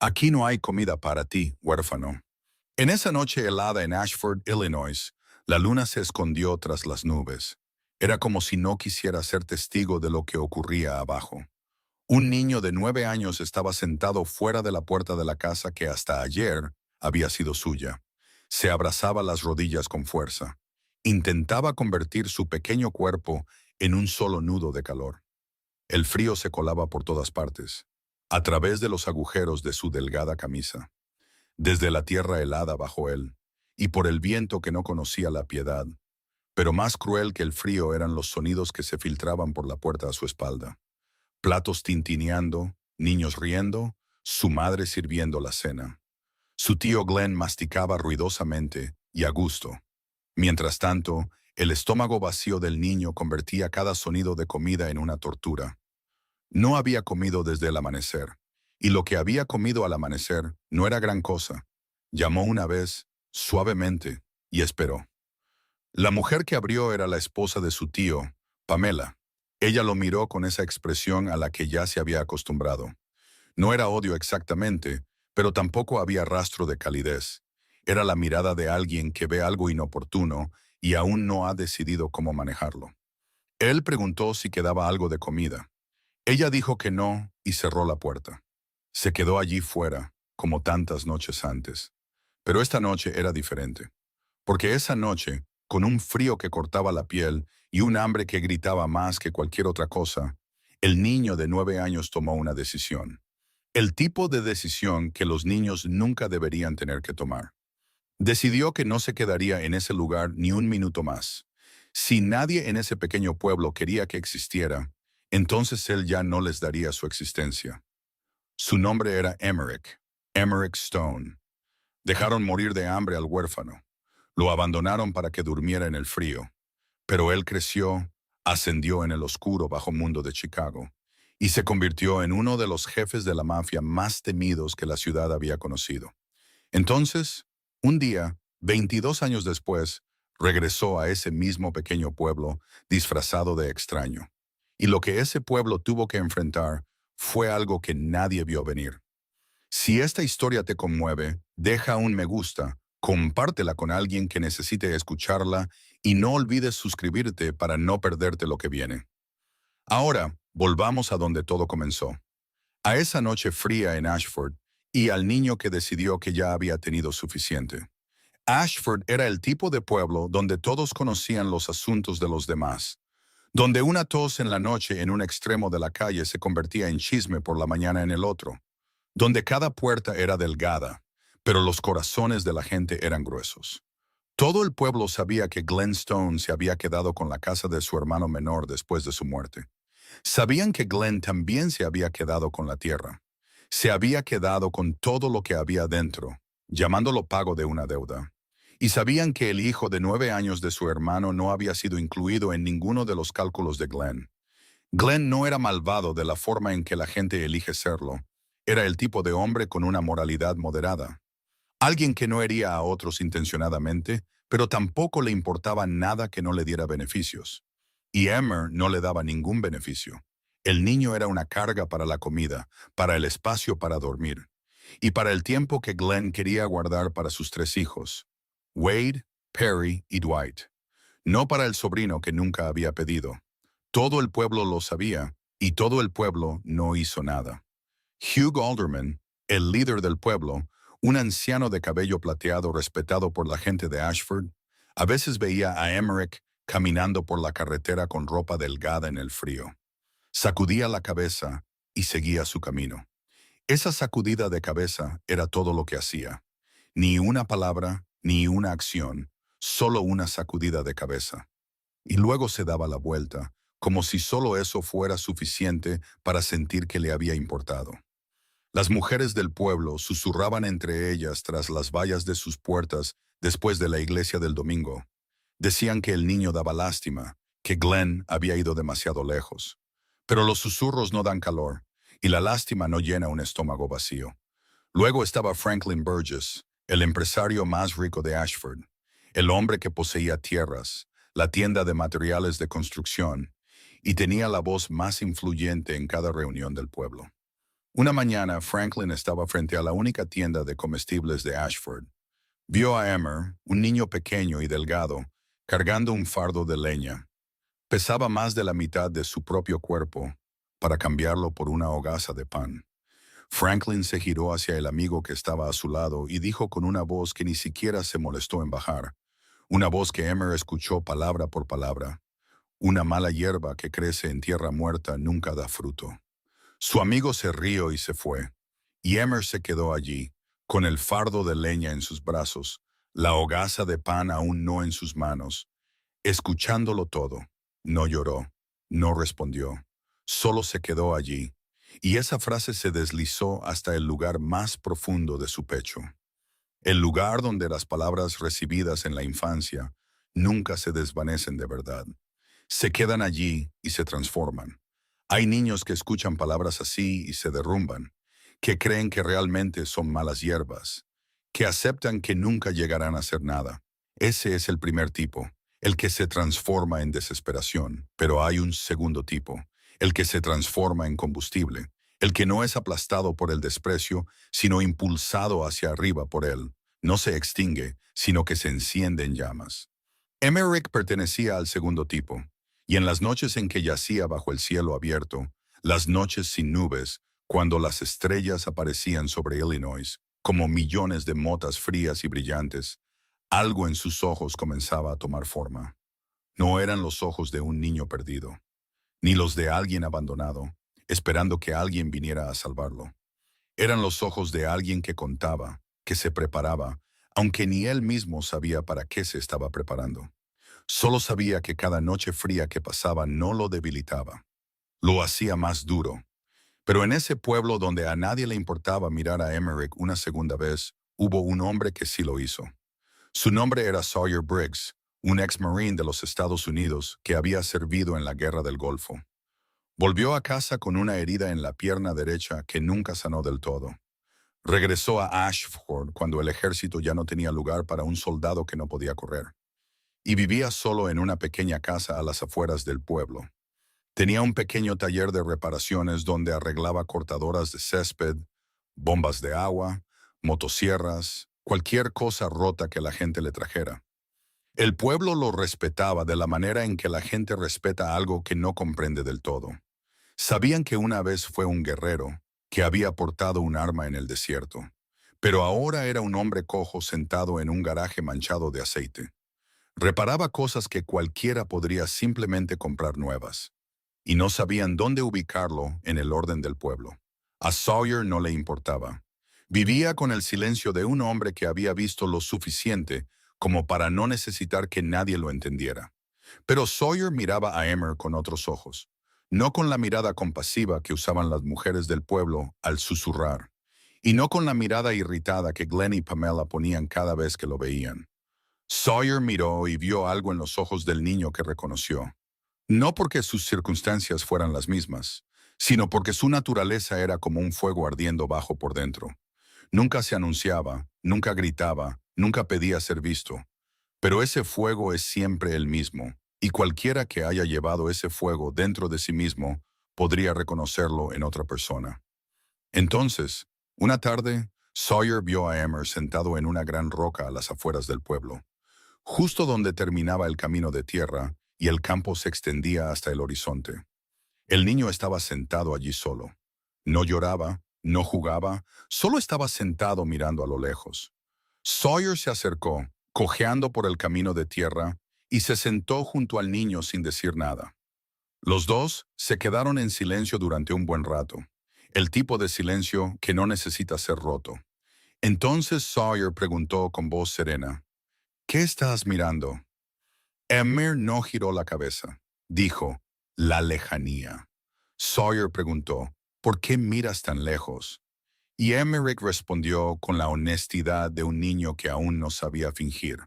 Aquí no hay comida para ti, huérfano. En esa noche helada en Ashford, Illinois, la luna se escondió tras las nubes. Era como si no quisiera ser testigo de lo que ocurría abajo. Un niño de 9 años estaba sentado fuera de la puerta de la casa que hasta ayer había sido suya. Se abrazaba las rodillas con fuerza. Intentaba convertir su pequeño cuerpo en un solo nudo de calor. El frío se colaba por todas partes, a través de los agujeros de su delgada camisa, desde la tierra helada bajo él, y por el viento que no conocía la piedad. Pero más cruel que el frío eran los sonidos que se filtraban por la puerta a su espalda. Platos tintineando, niños riendo, su madre sirviendo la cena. Su tío Glenn masticaba ruidosamente y a gusto. Mientras tanto, el estómago vacío del niño convertía cada sonido de comida en una tortura. No había comido desde el amanecer, y lo que había comido al amanecer no era gran cosa. Llamó una vez, suavemente, y esperó. La mujer que abrió era la esposa de su tío, Pamela. Ella lo miró con esa expresión a la que ya se había acostumbrado. No era odio exactamente, pero tampoco había rastro de calidez. Era la mirada de alguien que ve algo inoportuno y aún no ha decidido cómo manejarlo. Él preguntó si quedaba algo de comida. Ella dijo que no y cerró la puerta. Se quedó allí fuera, como tantas noches antes. Pero esta noche era diferente. Porque esa noche, con un frío que cortaba la piel y un hambre que gritaba más que cualquier otra cosa, el niño de 9 años tomó una decisión. El tipo de decisión que los niños nunca deberían tener que tomar. Decidió que no se quedaría en ese lugar ni un minuto más. Si nadie en ese pequeño pueblo quería que existiera, entonces él ya no les daría su existencia. Su nombre era Emmerich, Emmerich Stone. Dejaron morir de hambre al huérfano. Lo abandonaron para que durmiera en el frío. Pero él creció, ascendió en el oscuro bajo mundo de Chicago y se convirtió en uno de los jefes de la mafia más temidos que la ciudad había conocido. Entonces, un día, 22 años después, regresó a ese mismo pequeño pueblo disfrazado de extraño. Y lo que ese pueblo tuvo que enfrentar fue algo que nadie vio venir. Si esta historia te conmueve, deja un me gusta, compártela con alguien que necesite escucharla y no olvides suscribirte para no perderte lo que viene. Ahora, volvamos a donde todo comenzó. A esa noche fría en Ashford y al niño que decidió que ya había tenido suficiente. Ashford era el tipo de pueblo donde todos conocían los asuntos de los demás, donde una tos en la noche en un extremo de la calle se convertía en chisme por la mañana en el otro, donde cada puerta era delgada, pero los corazones de la gente eran gruesos. Todo el pueblo sabía que Glenn Stone se había quedado con la casa de su hermano menor después de su muerte. Sabían que Glenn también se había quedado con la tierra. Se había quedado con todo lo que había dentro, llamándolo pago de una deuda. Y sabían que el hijo de 9 años de su hermano no había sido incluido en ninguno de los cálculos de Glenn. Glenn no era malvado de la forma en que la gente elige serlo. Era el tipo de hombre con una moralidad moderada. Alguien que no hería a otros intencionadamente, pero tampoco le importaba nada que no le diera beneficios. Y Emmer no le daba ningún beneficio. El niño era una carga para la comida, para el espacio para dormir, y para el tiempo que Glenn quería guardar para sus 3 hijos, Wade, Perry y Dwight. No para el sobrino que nunca había pedido. Todo el pueblo lo sabía, y todo el pueblo no hizo nada. Hugh Alderman, el líder del pueblo, un anciano de cabello plateado respetado por la gente de Ashford, a veces veía a Emmerich caminando por la carretera con ropa delgada en el frío. Sacudía la cabeza y seguía su camino. Esa sacudida de cabeza era todo lo que hacía. Ni una palabra, ni una acción, solo una sacudida de cabeza. Y luego se daba la vuelta, como si solo eso fuera suficiente para sentir que le había importado. Las mujeres del pueblo susurraban entre ellas tras las vallas de sus puertas después de la iglesia del domingo. Decían que el niño daba lástima, que Glenn había ido demasiado lejos. Pero los susurros no dan calor, y la lástima no llena un estómago vacío. Luego estaba Franklin Burgess, el empresario más rico de Ashford, el hombre que poseía tierras, la tienda de materiales de construcción, y tenía la voz más influyente en cada reunión del pueblo. Una mañana, Franklin estaba frente a la única tienda de comestibles de Ashford. Vio a Emmer, un niño pequeño y delgado, cargando un fardo de leña. Pesaba más de la mitad de su propio cuerpo para cambiarlo por una hogaza de pan. Franklin se giró hacia el amigo que estaba a su lado y dijo con una voz que ni siquiera se molestó en bajar, una voz que Emmer escuchó palabra por palabra: una mala hierba que crece en tierra muerta nunca da fruto. Su amigo se rió y se fue, y Emmer se quedó allí, con el fardo de leña en sus brazos, la hogaza de pan aún no en sus manos, escuchándolo todo. No lloró, no respondió, solo se quedó allí, y esa frase se deslizó hasta el lugar más profundo de su pecho, el lugar donde las palabras recibidas en la infancia nunca se desvanecen de verdad. Se quedan allí y se transforman. Hay niños que escuchan palabras así y se derrumban, que creen que realmente son malas hierbas, que aceptan que nunca llegarán a ser nada. Ese es el primer tipo, el que se transforma en desesperación. Pero hay un segundo tipo, el que se transforma en combustible, el que no es aplastado por el desprecio, sino impulsado hacia arriba por él. No se extingue, sino que se enciende en llamas. Emmerich pertenecía al segundo tipo, y en las noches en que yacía bajo el cielo abierto, las noches sin nubes, cuando las estrellas aparecían sobre Illinois, como millones de motas frías y brillantes, algo en sus ojos comenzaba a tomar forma. No eran los ojos de un niño perdido, ni los de alguien abandonado, esperando que alguien viniera a salvarlo. Eran los ojos de alguien que contaba, que se preparaba, aunque ni él mismo sabía para qué se estaba preparando. Solo sabía que cada noche fría que pasaba no lo debilitaba, lo hacía más duro. Pero en ese pueblo donde a nadie le importaba mirar a Emmerich una segunda vez, hubo un hombre que sí lo hizo. Su nombre era Sawyer Briggs, un ex-marine de los Estados Unidos que había servido en la Guerra del Golfo. Volvió a casa con una herida en la pierna derecha que nunca sanó del todo. Regresó a Ashford cuando el ejército ya no tenía lugar para un soldado que no podía correr, y vivía solo en una pequeña casa a las afueras del pueblo. Tenía un pequeño taller de reparaciones donde arreglaba cortadoras de césped, bombas de agua, motosierras, cualquier cosa rota que la gente le trajera. El pueblo lo respetaba de la manera en que la gente respeta algo que no comprende del todo. Sabían que una vez fue un guerrero que había portado un arma en el desierto, pero ahora era un hombre cojo sentado en un garaje manchado de aceite. Reparaba cosas que cualquiera podría simplemente comprar nuevas, y no sabían dónde ubicarlo en el orden del pueblo. A Sawyer no le importaba. Vivía con el silencio de un hombre que había visto lo suficiente como para no necesitar que nadie lo entendiera. Pero Sawyer miraba a Emmer con otros ojos, no con la mirada compasiva que usaban las mujeres del pueblo al susurrar, y no con la mirada irritada que Glenn y Pamela ponían cada vez que lo veían. Sawyer miró y vio algo en los ojos del niño que reconoció. No porque sus circunstancias fueran las mismas, sino porque su naturaleza era como un fuego ardiendo bajo por dentro. Nunca se anunciaba, nunca gritaba, nunca pedía ser visto. Pero ese fuego es siempre el mismo, y cualquiera que haya llevado ese fuego dentro de sí mismo podría reconocerlo en otra persona. Entonces, una tarde, Sawyer vio a Emmer sentado en una gran roca a las afueras del pueblo, justo donde terminaba el camino de tierra y el campo se extendía hasta el horizonte. El niño estaba sentado allí solo. No lloraba, no jugaba, solo estaba sentado mirando a lo lejos. Sawyer se acercó, cojeando por el camino de tierra, y se sentó junto al niño sin decir nada. Los dos se quedaron en silencio durante un buen rato, el tipo de silencio que no necesita ser roto. Entonces Sawyer preguntó con voz serena: ¿Qué estás mirando? Emmer no giró la cabeza. Dijo: la lejanía. Sawyer preguntó: ¿por qué miras tan lejos? Y Emmerich respondió con la honestidad de un niño que aún no sabía fingir: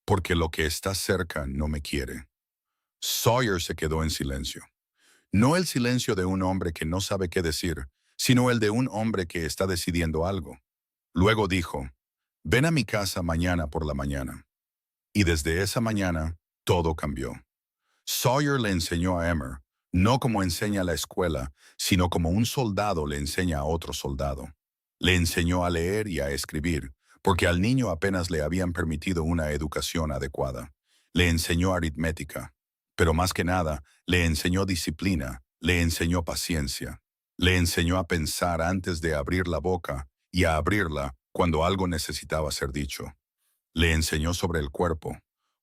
porque lo que está cerca no me quiere. Sawyer se quedó en silencio. No el silencio de un hombre que no sabe qué decir, sino el de un hombre que está decidiendo algo. Luego dijo: ven a mi casa mañana por la mañana. Y desde esa mañana, todo cambió. Sawyer le enseñó a Emmer, No como enseña la escuela, sino como un soldado le enseña a otro soldado. Le enseñó a leer y a escribir, porque al niño apenas le habían permitido una educación adecuada. Le enseñó aritmética, pero más que nada, le enseñó disciplina, le enseñó paciencia. Le enseñó a pensar antes de abrir la boca y a abrirla cuando algo necesitaba ser dicho. Le enseñó sobre el cuerpo,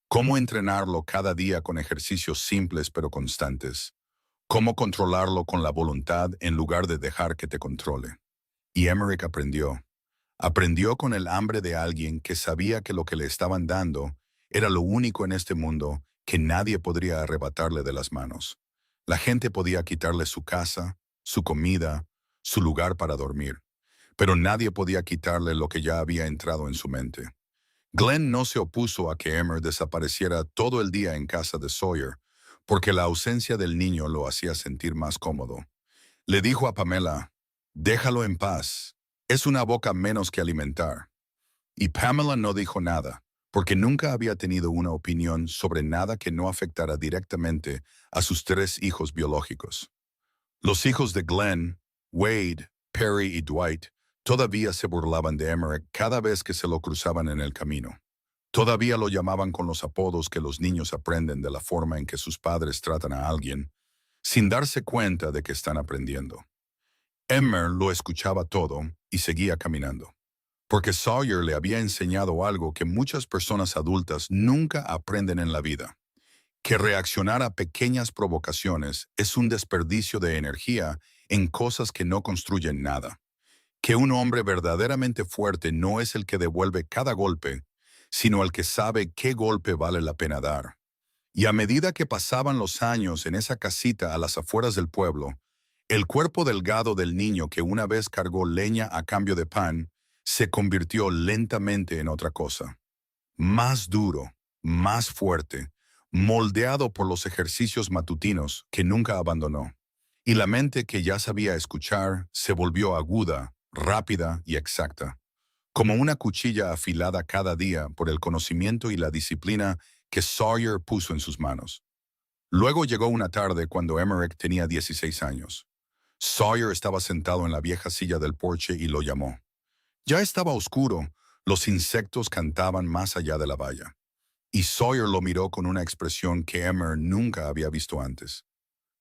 cómo entrenarlo cada día con ejercicios simples pero constantes, cómo controlarlo con la voluntad en lugar de dejar que te controle. Y Emmerich aprendió. Aprendió con el hambre de alguien que sabía que lo que le estaban dando era lo único en este mundo que nadie podría arrebatarle de las manos. La gente podía quitarle su casa, su comida, su lugar para dormir, pero nadie podía quitarle lo que ya había entrado en su mente. Glenn no se opuso a que Emmer desapareciera todo el día en casa de Sawyer, porque la ausencia del niño lo hacía sentir más cómodo. Le dijo a Pamela, déjalo en paz, es una boca menos que alimentar. Y Pamela no dijo nada, porque nunca había tenido una opinión sobre nada que no afectara directamente a sus 3 hijos biológicos. Los hijos de Glenn, Wade, Perry y Dwight, todavía se burlaban de Emmerich cada vez que se lo cruzaban en el camino. Todavía lo llamaban con los apodos que los niños aprenden de la forma en que sus padres tratan a alguien, sin darse cuenta de que están aprendiendo. Emmer lo escuchaba todo y seguía caminando, porque Sawyer le había enseñado algo que muchas personas adultas nunca aprenden en la vida, que reaccionar a pequeñas provocaciones es un desperdicio de energía en cosas que no construyen nada, que un hombre verdaderamente fuerte no es el que devuelve cada golpe, sino el que sabe qué golpe vale la pena dar. Y a medida que pasaban los años en esa casita a las afueras del pueblo, el cuerpo delgado del niño que una vez cargó leña a cambio de pan se convirtió lentamente en otra cosa. Más duro, más fuerte, moldeado por los ejercicios matutinos que nunca abandonó. Y la mente que ya sabía escuchar se volvió aguda, rápida y exacta, como una cuchilla afilada cada día por el conocimiento y la disciplina que Sawyer puso en sus manos. Luego llegó una tarde cuando Emmerich tenía 16 años. Sawyer estaba sentado en la vieja silla del porche y lo llamó. Ya estaba oscuro, los insectos cantaban más allá de la valla, y Sawyer lo miró con una expresión que Emmer nunca había visto antes.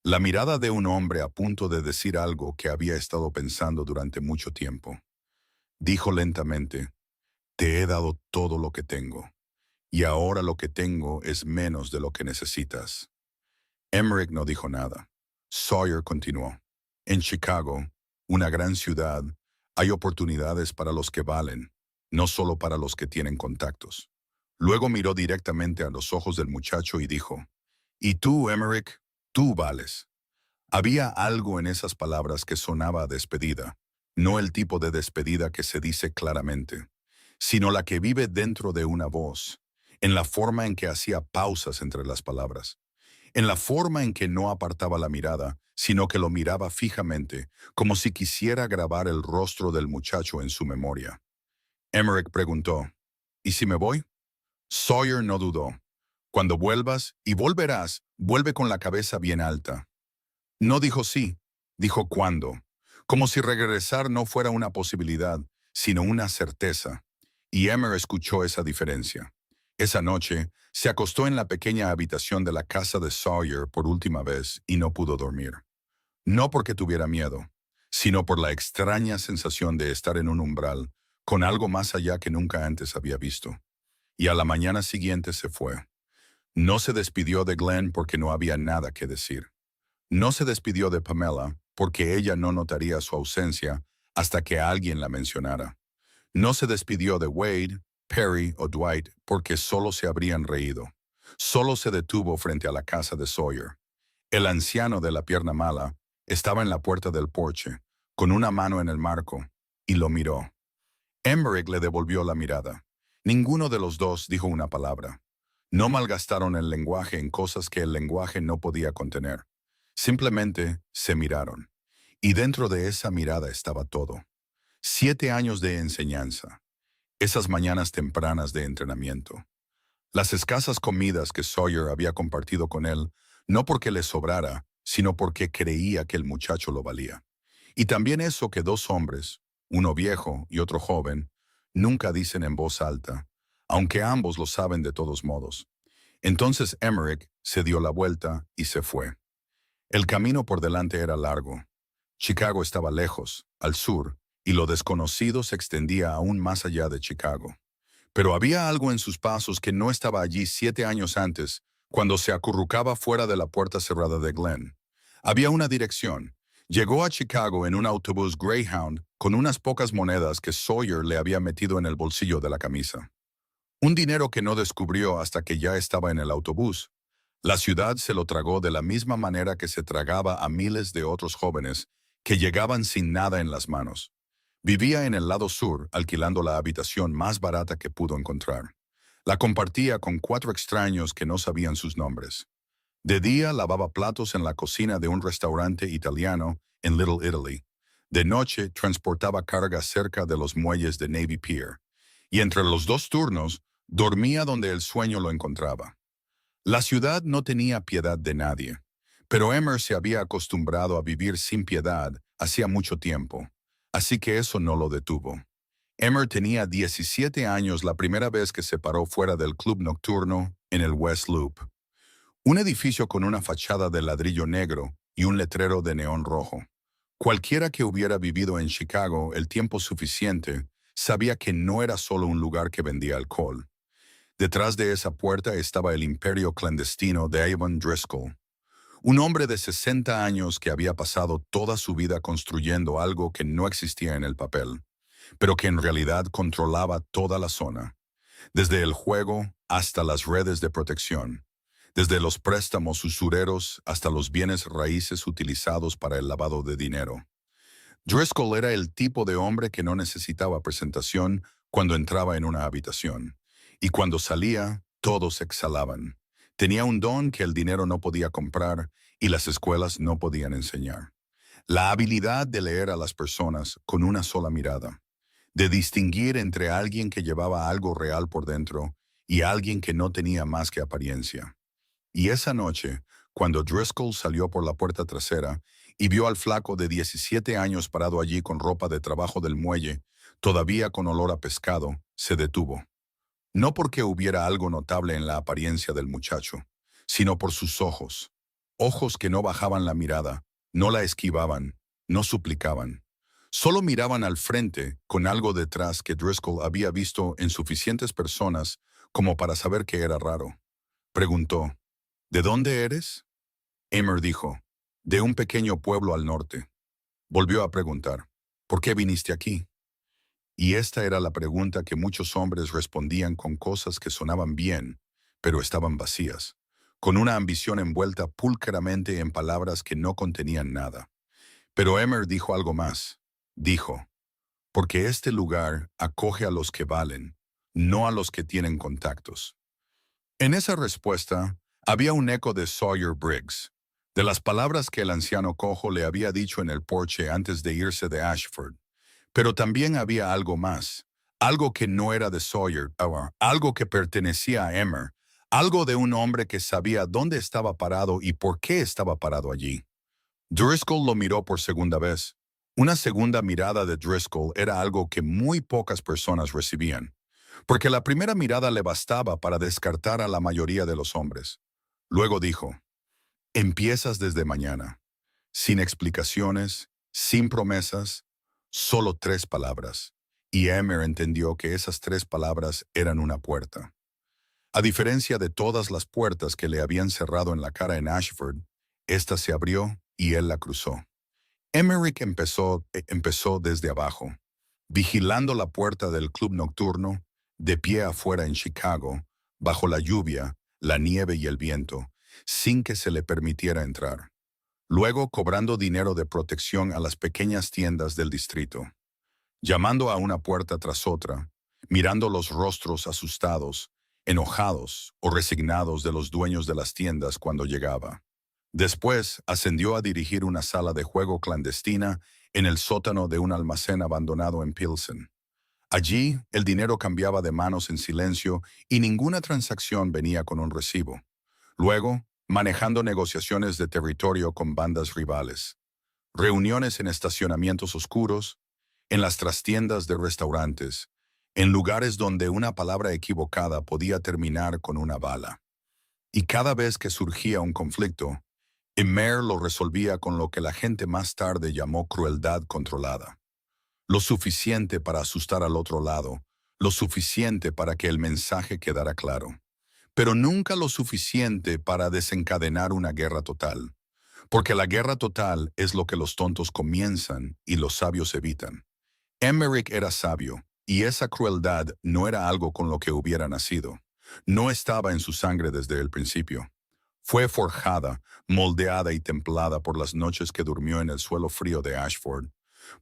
La mirada de un hombre a punto de decir algo que había estado pensando durante mucho tiempo. Dijo lentamente, te he dado todo lo que tengo, y ahora lo que tengo es menos de lo que necesitas. Emmerich no dijo nada. Sawyer continuó. En Chicago, una gran ciudad, hay oportunidades para los que valen, no solo para los que tienen contactos. Luego miró directamente a los ojos del muchacho y dijo, y tú, Emmerich, tú vales. Había algo en esas palabras que sonaba a despedida, no el tipo de despedida que se dice claramente, sino la que vive dentro de una voz, en la forma en que hacía pausas entre las palabras, en la forma en que no apartaba la mirada, sino que lo miraba fijamente, como si quisiera grabar el rostro del muchacho en su memoria. Emmerich preguntó, ¿y si me voy? Sawyer no dudó. Cuando vuelvas, y volverás, vuelve con la cabeza bien alta. No dijo sí, dijo cuándo, como si regresar no fuera una posibilidad, sino una certeza. Y Emmer escuchó esa diferencia. Esa noche, se acostó en la pequeña habitación de la casa de Sawyer por última vez y no pudo dormir. No porque tuviera miedo, sino por la extraña sensación de estar en un umbral, con algo más allá que nunca antes había visto. Y a la mañana siguiente se fue. No se despidió de Glenn porque no había nada que decir. No se despidió de Pamela porque ella no notaría su ausencia hasta que alguien la mencionara. No se despidió de Wade, Perry o Dwight porque solo se habrían reído. Solo se detuvo frente a la casa de Sawyer. El anciano de la pierna mala estaba en la puerta del porche, con una mano en el marco, y lo miró. Emmerich le devolvió la mirada. Ninguno de los dos dijo una palabra. No malgastaron el lenguaje en cosas que el lenguaje no podía contener. Simplemente se miraron. Y dentro de esa mirada estaba todo. 7 años de enseñanza. Esas mañanas tempranas de entrenamiento. Las escasas comidas que Sawyer había compartido con él, no porque le sobrara, sino porque creía que el muchacho lo valía. Y también eso que dos hombres, uno viejo y otro joven, nunca dicen en voz alta, aunque ambos lo saben de todos modos. Entonces Emmerich se dio la vuelta y se fue. El camino por delante era largo. Chicago estaba lejos, al sur, y lo desconocido se extendía aún más allá de Chicago. Pero había algo en sus pasos que no estaba allí 7 años antes, cuando se acurrucaba fuera de la puerta cerrada de Glenn. Había una dirección. Llegó a Chicago en un autobús Greyhound con unas pocas monedas que Sawyer le había metido en el bolsillo de la camisa. Un dinero que no descubrió hasta que ya estaba en el autobús. La ciudad se lo tragó de la misma manera que se tragaba a miles de otros jóvenes que llegaban sin nada en las manos. Vivía en el lado sur, alquilando la habitación más barata que pudo encontrar. La compartía con 4 extraños que no sabían sus nombres. De día lavaba platos en la cocina de un restaurante italiano en Little Italy. De noche transportaba cargas cerca de los muelles de Navy Pier. Y entre los dos turnos, dormía donde el sueño lo encontraba. La ciudad no tenía piedad de nadie, pero Emmer se había acostumbrado a vivir sin piedad hacía mucho tiempo, así que eso no lo detuvo. Emmer tenía 17 años la primera vez que se paró fuera del club nocturno en el West Loop, un edificio con una fachada de ladrillo negro y un letrero de neón rojo. Cualquiera que hubiera vivido en Chicago el tiempo suficiente sabía que no era solo un lugar que vendía alcohol. Detrás de esa puerta estaba el imperio clandestino de Avon Driscoll, un hombre de 60 años que había pasado toda su vida construyendo algo que no existía en el papel, pero que en realidad controlaba toda la zona, desde el juego hasta las redes de protección, desde los préstamos usureros hasta los bienes raíces utilizados para el lavado de dinero. Driscoll era el tipo de hombre que no necesitaba presentación cuando entraba en una habitación. Y cuando salía, todos exhalaban. Tenía un don que el dinero no podía comprar y las escuelas no podían enseñar. La habilidad de leer a las personas con una sola mirada, de distinguir entre alguien que llevaba algo real por dentro y alguien que no tenía más que apariencia. Y esa noche, cuando Driscoll salió por la puerta trasera y vio al flaco de 17 años parado allí con ropa de trabajo del muelle, todavía con olor a pescado, se detuvo. No porque hubiera algo notable en la apariencia del muchacho, sino por sus ojos. Ojos que no bajaban la mirada, no la esquivaban, no suplicaban. Solo miraban al frente con algo detrás que Driscoll había visto en suficientes personas como para saber que era raro. Preguntó, ¿de dónde eres? Emmer dijo, de un pequeño pueblo al norte. Volvió a preguntar, ¿por qué viniste aquí? Y esta era la pregunta que muchos hombres respondían con cosas que sonaban bien, pero estaban vacías, con una ambición envuelta pulcramente en palabras que no contenían nada. Pero Emmer dijo algo más. Dijo, porque este lugar acoge a los que valen, no a los que tienen contactos. En esa respuesta había un eco de Sawyer Briggs, de las palabras que el anciano cojo le había dicho en el porche antes de irse de Ashford. Pero también había algo más, algo que no era de Sawyer, algo que pertenecía a Emmer, algo de un hombre que sabía dónde estaba parado y por qué estaba parado allí. Driscoll lo miró por segunda vez. Una segunda mirada de Driscoll era algo que muy pocas personas recibían, porque la primera mirada le bastaba para descartar a la mayoría de los hombres. Luego dijo, empiezas desde mañana, sin explicaciones, sin promesas, solo 3 palabras. Y Emmer entendió que esas 3 palabras eran una puerta. A diferencia de todas las puertas que le habían cerrado en la cara en Ashford, esta se abrió y él la cruzó. Emmerich empezó desde abajo, vigilando la puerta del club nocturno, de pie afuera en Chicago, bajo la lluvia, la nieve y el viento, sin que se le permitiera entrar. Luego cobrando dinero de protección a las pequeñas tiendas del distrito, llamando a una puerta tras otra, mirando los rostros asustados, enojados o resignados de los dueños de las tiendas cuando llegaba. Después ascendió a dirigir una sala de juego clandestina en el sótano de un almacén abandonado en Pilsen. Allí, el dinero cambiaba de manos en silencio y ninguna transacción venía con un recibo. Luego, manejando negociaciones de territorio con bandas rivales, reuniones en estacionamientos oscuros, en las trastiendas de restaurantes, en lugares donde una palabra equivocada podía terminar con una bala. Y cada vez que surgía un conflicto, Emer lo resolvía con lo que la gente más tarde llamó crueldad controlada. Lo suficiente para asustar al otro lado, lo suficiente para que el mensaje quedara claro, pero nunca lo suficiente para desencadenar una guerra total, porque la guerra total es lo que los tontos comienzan y los sabios evitan. Emmerich era sabio, y esa crueldad no era algo con lo que hubiera nacido. No estaba en su sangre desde el principio. Fue forjada, moldeada y templada por las noches que durmió en el suelo frío de Ashford,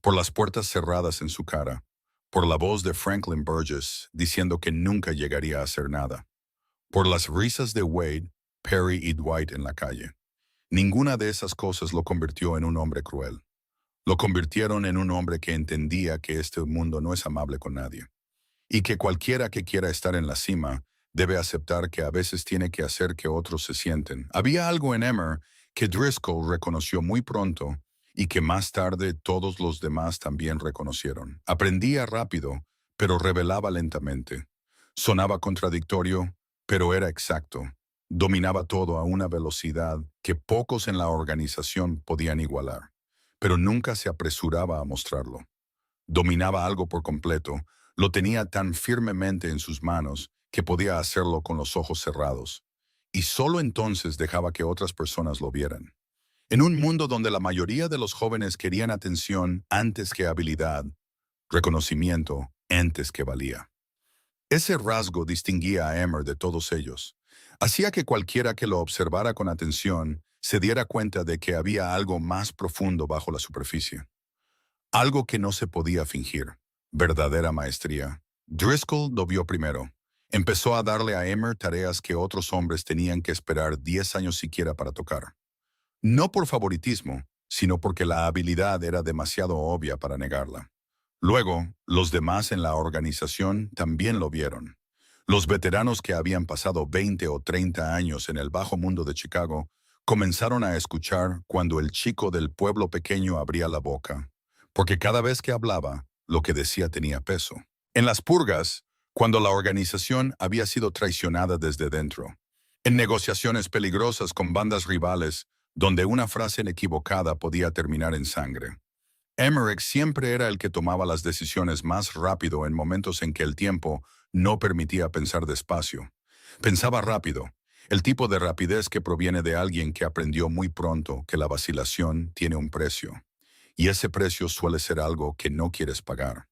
por las puertas cerradas en su cara, por la voz de Franklin Burgess diciendo que nunca llegaría a hacer nada, por las risas de Wade, Perry y Dwight en la calle. Ninguna de esas cosas lo convirtió en un hombre cruel. Lo convirtieron en un hombre que entendía que este mundo no es amable con nadie, y que cualquiera que quiera estar en la cima debe aceptar que a veces tiene que hacer que otros se sienten. Había algo en Emmer que Driscoll reconoció muy pronto y que más tarde todos los demás también reconocieron. Aprendía rápido, pero revelaba lentamente. Sonaba contradictorio, pero era exacto. Dominaba todo a una velocidad que pocos en la organización podían igualar, pero nunca se apresuraba a mostrarlo. Dominaba algo por completo, lo tenía tan firmemente en sus manos que podía hacerlo con los ojos cerrados, y solo entonces dejaba que otras personas lo vieran. En un mundo donde la mayoría de los jóvenes querían atención antes que habilidad, reconocimiento antes que valía. Ese rasgo distinguía a Emmer de todos ellos. Hacía que cualquiera que lo observara con atención se diera cuenta de que había algo más profundo bajo la superficie. Algo que no se podía fingir. Verdadera maestría. Driscoll lo vio primero. Empezó a darle a Emmer tareas que otros hombres tenían que esperar 10 años siquiera para tocar. No por favoritismo, sino porque la habilidad era demasiado obvia para negarla. Luego, los demás en la organización también lo vieron. Los veteranos que habían pasado 20 o 30 años en el bajo mundo de Chicago comenzaron a escuchar cuando el chico del pueblo pequeño abría la boca, porque cada vez que hablaba, lo que decía tenía peso. En las purgas, cuando la organización había sido traicionada desde dentro. En negociaciones peligrosas con bandas rivales, donde una frase equivocada podía terminar en sangre. Emmerich siempre era el que tomaba las decisiones más rápido en momentos en que el tiempo no permitía pensar despacio. Pensaba rápido, el tipo de rapidez que proviene de alguien que aprendió muy pronto que la vacilación tiene un precio, y ese precio suele ser algo que no quieres pagar.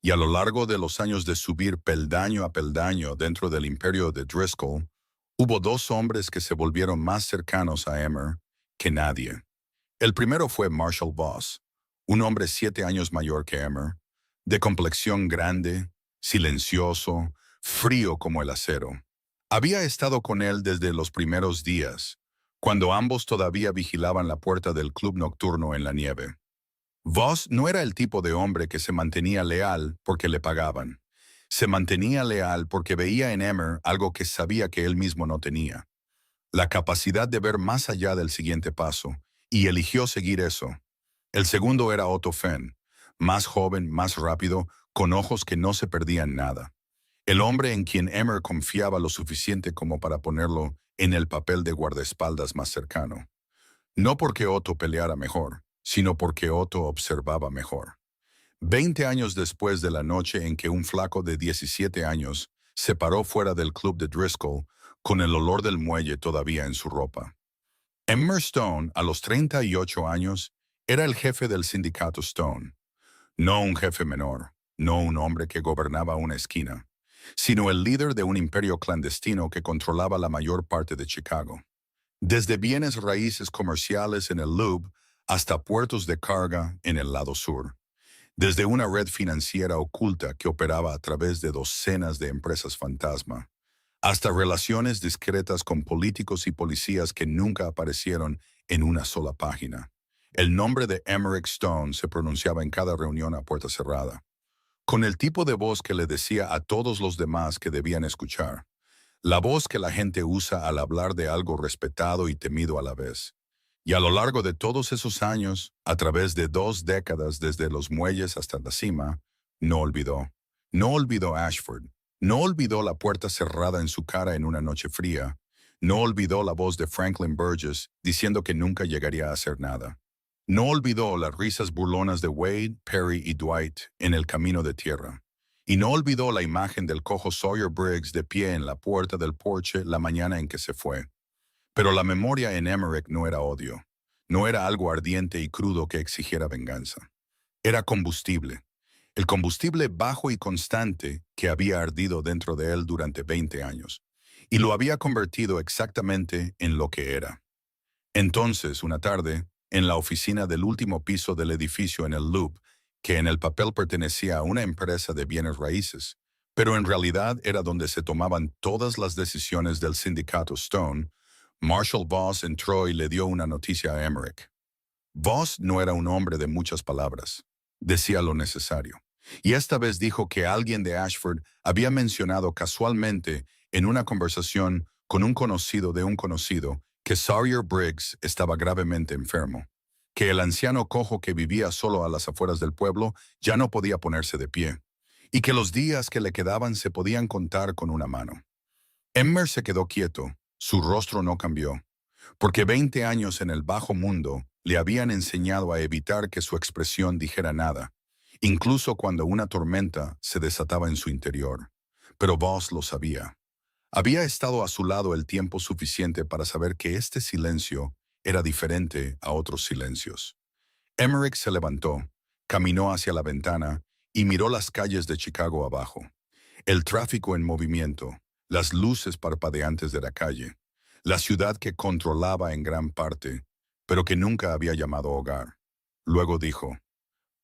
Y a lo largo de los años de subir peldaño a peldaño dentro del imperio de Driscoll, hubo dos hombres que se volvieron más cercanos a Emmer que nadie. El primero fue Marshall Voss, un hombre 7 años mayor que Emmer, de complexión grande, silencioso, frío como el acero. Había estado con él desde los primeros días, cuando ambos todavía vigilaban la puerta del club nocturno en la nieve. Voss no era el tipo de hombre que se mantenía leal porque le pagaban. Se mantenía leal porque veía en Emmer algo que sabía que él mismo no tenía. La capacidad de ver más allá del siguiente paso, y eligió seguir eso. El segundo era Otto Fenn, más joven, más rápido, con ojos que no se perdían nada. El hombre en quien Emmer confiaba lo suficiente como para ponerlo en el papel de guardaespaldas más cercano. No porque Otto peleara mejor, sino porque Otto observaba mejor. 20 años después de la noche en que un flaco de 17 años se paró fuera del club de Driscoll con el olor del muelle todavía en su ropa. Emmer Stone, a los 38 años, era el jefe del sindicato Stone. No un jefe menor, no un hombre que gobernaba una esquina, sino el líder de un imperio clandestino que controlaba la mayor parte de Chicago. Desde bienes raíces comerciales en el Loop hasta puertos de carga en el lado sur. Desde una red financiera oculta que operaba a través de docenas de empresas fantasma, hasta relaciones discretas con políticos y policías que nunca aparecieron en una sola página. El nombre de Emmerich Stone se pronunciaba en cada reunión a puerta cerrada, con el tipo de voz que le decía a todos los demás que debían escuchar. La voz que la gente usa al hablar de algo respetado y temido a la vez. Y a lo largo de todos esos años, a través de 2 décadas desde los muelles hasta la cima, no olvidó. No olvidó Ashford. No olvidó la puerta cerrada en su cara en una noche fría. No olvidó la voz de Franklin Burgess diciendo que nunca llegaría a hacer nada. No olvidó las risas burlonas de Wade, Perry y Dwight en el camino de tierra. Y no olvidó la imagen del cojo Sawyer Briggs de pie en la puerta del porche la mañana en que se fue. Pero la memoria en Emmerich no era odio. No era algo ardiente y crudo que exigiera venganza. Era combustible. El combustible bajo y constante que había ardido dentro de él durante 20 años. Y lo había convertido exactamente en lo que era. Entonces, una tarde, en la oficina del último piso del edificio en el Loop, que en el papel pertenecía a una empresa de bienes raíces, pero en realidad era donde se tomaban todas las decisiones del sindicato Stone, Marshall Voss entró y le dio una noticia a Emmerich. Voss no era un hombre de muchas palabras. Decía lo necesario. Y esta vez dijo que alguien de Ashford había mencionado casualmente en una conversación con un conocido de un conocido que Sawyer Briggs estaba gravemente enfermo, que el anciano cojo que vivía solo a las afueras del pueblo ya no podía ponerse de pie, y que los días que le quedaban se podían contar con una mano. Emmer se quedó quieto, su rostro no cambió, porque 20 años en el bajo mundo le habían enseñado a evitar que su expresión dijera nada, incluso cuando una tormenta se desataba en su interior. Pero Voss lo sabía. Había estado a su lado el tiempo suficiente para saber que este silencio era diferente a otros silencios. Emmerich se levantó, caminó hacia la ventana y miró las calles de Chicago abajo. El tráfico en movimiento, las luces parpadeantes de la calle, la ciudad que controlaba en gran parte, pero que nunca había llamado hogar. Luego dijo,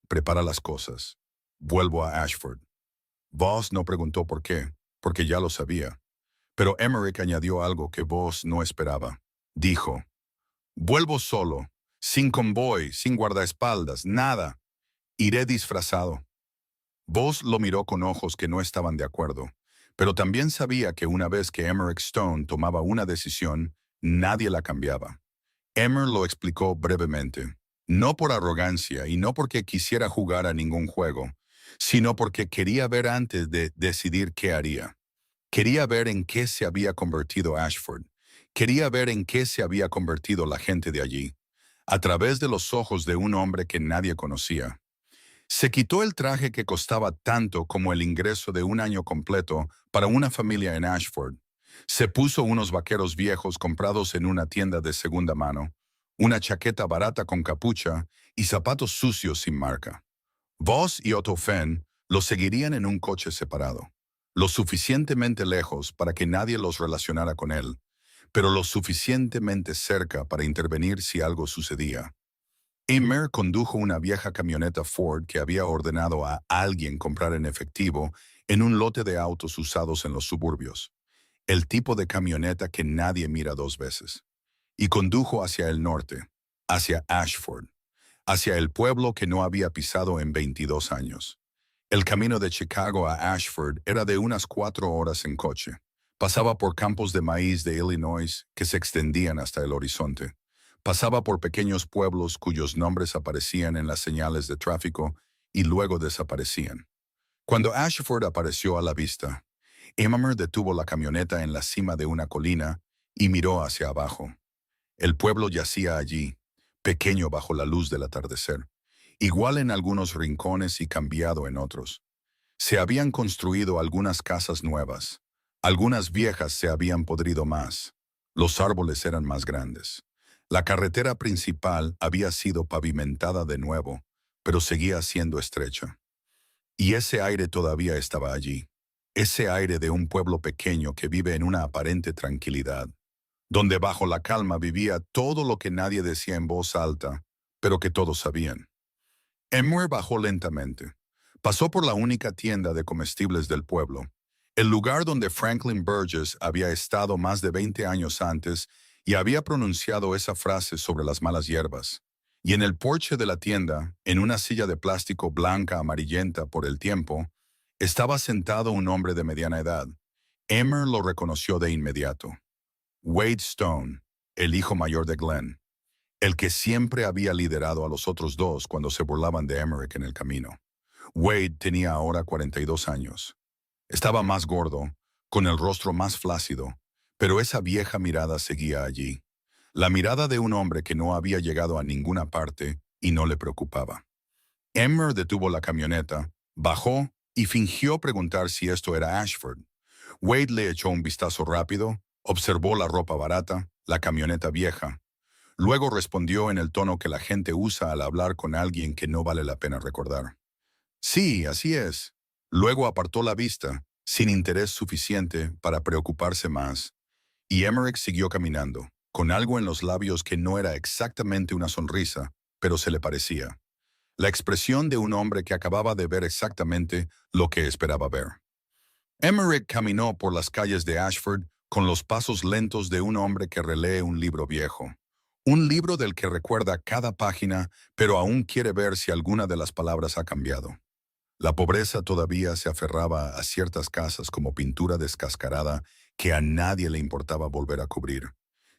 prepara las cosas. Vuelvo a Ashford. Voss no preguntó por qué, porque ya lo sabía. Pero Emmerich añadió algo que Voss no esperaba. Dijo, vuelvo solo, sin convoy, sin guardaespaldas, nada. Iré disfrazado. Voss lo miró con ojos que no estaban de acuerdo, pero también sabía que una vez que Emmerich Stone tomaba una decisión, nadie la cambiaba. Emmer lo explicó brevemente, no por arrogancia y no porque quisiera jugar a ningún juego, sino porque quería ver antes de decidir qué haría. Quería ver en qué se había convertido Ashford. Quería ver en qué se había convertido la gente de allí, a través de los ojos de un hombre que nadie conocía. Se quitó el traje que costaba tanto como el ingreso de un año completo para una familia en Ashford. Se puso unos vaqueros viejos comprados en una tienda de segunda mano, una chaqueta barata con capucha y zapatos sucios sin marca. Voss y Otto Fenn lo seguirían en un coche separado, lo suficientemente lejos para que nadie los relacionara con él, pero lo suficientemente cerca para intervenir si algo sucedía. Emmer condujo una vieja camioneta Ford que había ordenado a alguien comprar en efectivo en un lote de autos usados en los suburbios, el tipo de camioneta que nadie mira 2 veces, y condujo hacia el norte, hacia Ashford, hacia el pueblo que no había pisado en 22 años. El camino de Chicago a Ashford era de unas 4 horas en coche. Pasaba por campos de maíz de Illinois que se extendían hasta el horizonte. Pasaba por pequeños pueblos cuyos nombres aparecían en las señales de tráfico y luego desaparecían. Cuando Ashford apareció a la vista, Emmer detuvo la camioneta en la cima de una colina y miró hacia abajo. El pueblo yacía allí, pequeño bajo la luz del atardecer, igual en algunos rincones y cambiado en otros. Se habían construido algunas casas nuevas. Algunas viejas se habían podrido más. Los árboles eran más grandes. La carretera principal había sido pavimentada de nuevo, pero seguía siendo estrecha. Y ese aire todavía estaba allí. Ese aire de un pueblo pequeño que vive en una aparente tranquilidad, donde bajo la calma vivía todo lo que nadie decía en voz alta, pero que todos sabían. Emmer bajó lentamente. Pasó por la única tienda de comestibles del pueblo, el lugar donde Franklin Burgess había estado más de 20 años antes y había pronunciado esa frase sobre las malas hierbas. Y en el porche de la tienda, en una silla de plástico blanca amarillenta por el tiempo, estaba sentado un hombre de mediana edad. Emmer lo reconoció de inmediato. Wade Stone, el hijo mayor de Glenn, el que siempre había liderado a los otros dos cuando se burlaban de Emmerich en el camino. Wade tenía ahora 42 años. Estaba más gordo, con el rostro más flácido, pero esa vieja mirada seguía allí. La mirada de un hombre que no había llegado a ninguna parte y no le preocupaba. Emmer detuvo la camioneta, bajó y fingió preguntar si esto era Ashford. Wade le echó un vistazo rápido, observó la ropa barata, la camioneta vieja. Luego respondió en el tono que la gente usa al hablar con alguien que no vale la pena recordar. Sí, así es. Luego apartó la vista, sin interés suficiente para preocuparse más, y Emmerich siguió caminando, con algo en los labios que no era exactamente una sonrisa, pero se le parecía. La expresión de un hombre que acababa de ver exactamente lo que esperaba ver. Emmerich caminó por las calles de Ashford con los pasos lentos de un hombre que relee un libro viejo. Un libro del que recuerda cada página, pero aún quiere ver si alguna de las palabras ha cambiado. La pobreza todavía se aferraba a ciertas casas como pintura descascarada que a nadie le importaba volver a cubrir.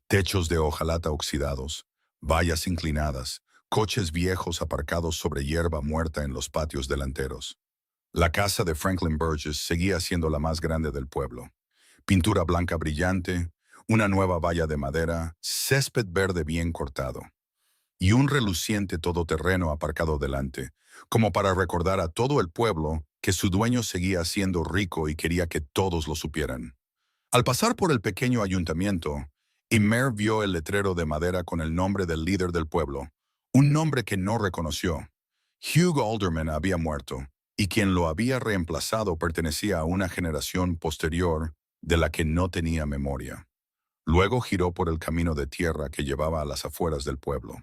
Techos de hojalata oxidados, vallas inclinadas, coches viejos aparcados sobre hierba muerta en los patios delanteros. La casa de Franklin Burgess seguía siendo la más grande del pueblo. Pintura blanca brillante, una nueva valla de madera, césped verde bien cortado y un reluciente todoterreno aparcado delante, como para recordar a todo el pueblo que su dueño seguía siendo rico y quería que todos lo supieran. Al pasar por el pequeño ayuntamiento, Emmer vio el letrero de madera con el nombre del líder del pueblo, un nombre que no reconoció. Hugh Alderman había muerto, y quien lo había reemplazado pertenecía a una generación posterior de la que no tenía memoria. Luego giró por el camino de tierra que llevaba a las afueras del pueblo.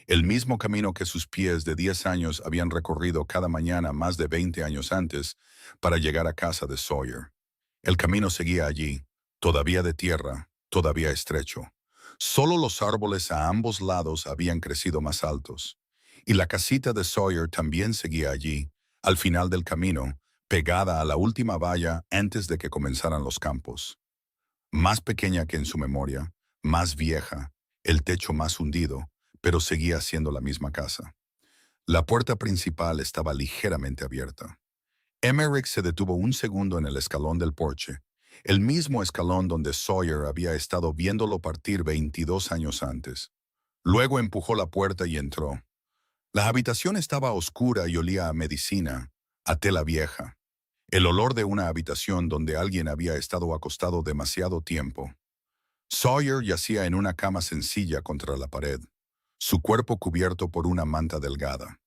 El mismo camino que sus pies de 10 años habían recorrido cada mañana más de 20 años antes para llegar a casa de Sawyer. El camino seguía allí, todavía de tierra, todavía estrecho. Solo los árboles a ambos lados habían crecido más altos. Y la casita de Sawyer también seguía allí, al final del camino, pegada a la última valla antes de que comenzaran los campos. Más pequeña que en su memoria, más vieja, el techo más hundido, pero seguía siendo la misma casa. La puerta principal estaba ligeramente abierta. Emmerich se detuvo un segundo en el escalón del porche, el mismo escalón donde Sawyer había estado viéndolo partir 22 años antes. Luego empujó la puerta y entró. La habitación estaba oscura y olía a medicina, a tela vieja. El olor de una habitación donde alguien había estado acostado demasiado tiempo. Sawyer yacía en una cama sencilla contra la pared, su cuerpo cubierto por una manta delgada.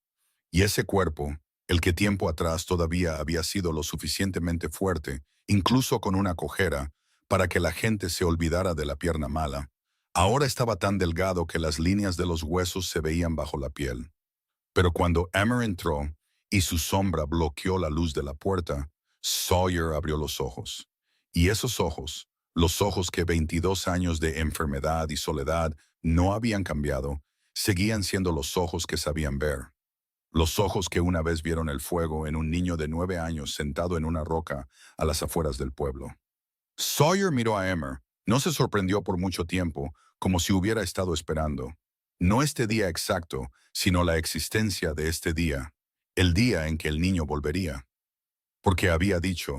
Y ese cuerpo, el que tiempo atrás todavía había sido lo suficientemente fuerte, incluso con una cojera, para que la gente se olvidara de la pierna mala, ahora estaba tan delgado que las líneas de los huesos se veían bajo la piel. Pero cuando Emmer entró y su sombra bloqueó la luz de la puerta, Sawyer abrió los ojos. Y esos ojos, los ojos que 22 años de enfermedad y soledad no habían cambiado, seguían siendo los ojos que sabían ver. Los ojos que una vez vieron el fuego en un niño de 9 años sentado en una roca a las afueras del pueblo. Sawyer miró a Emmer. No se sorprendió por mucho tiempo, como si hubiera estado esperando. No este día exacto, sino la existencia de este día, el día en que el niño volvería. Porque había dicho,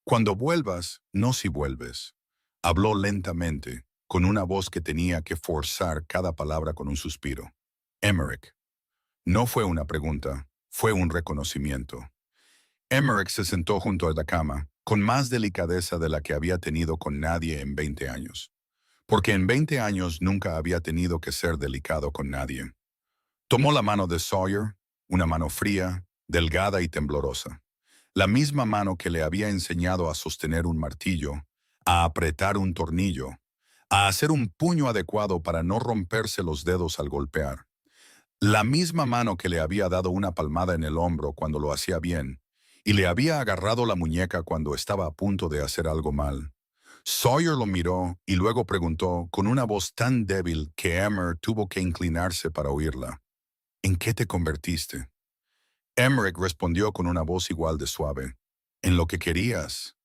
cuando vuelvas, no si vuelves. Habló lentamente, con una voz que tenía que forzar cada palabra con un suspiro. Emmerich. No fue una pregunta, fue un reconocimiento. Emmerich se sentó junto a la cama, con más delicadeza de la que había tenido con nadie en 20 años. Porque en 20 años nunca había tenido que ser delicado con nadie. Tomó la mano de Sawyer, una mano fría, delgada y temblorosa. La misma mano que le había enseñado a sostener un martillo, a apretar un tornillo, a hacer un puño adecuado para no romperse los dedos al golpear. La misma mano que le había dado una palmada en el hombro cuando lo hacía bien, y le había agarrado la muñeca cuando estaba a punto de hacer algo mal. Sawyer lo miró y luego preguntó con una voz tan débil que Emmer tuvo que inclinarse para oírla. ¿En qué te convertiste? Emmerich respondió con una voz igual de suave. En lo que querías.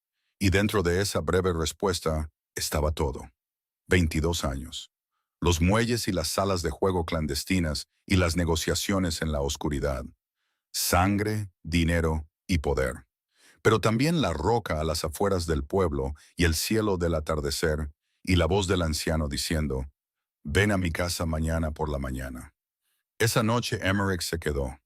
Y dentro de esa breve respuesta estaba todo. 22 años. Los muelles y las salas de juego clandestinas y las negociaciones en la oscuridad. Sangre, dinero y poder. Pero también la roca a las afueras del pueblo y el cielo del atardecer y la voz del anciano diciendo, ven a mi casa mañana por la mañana. Esa noche Emmerich se quedó.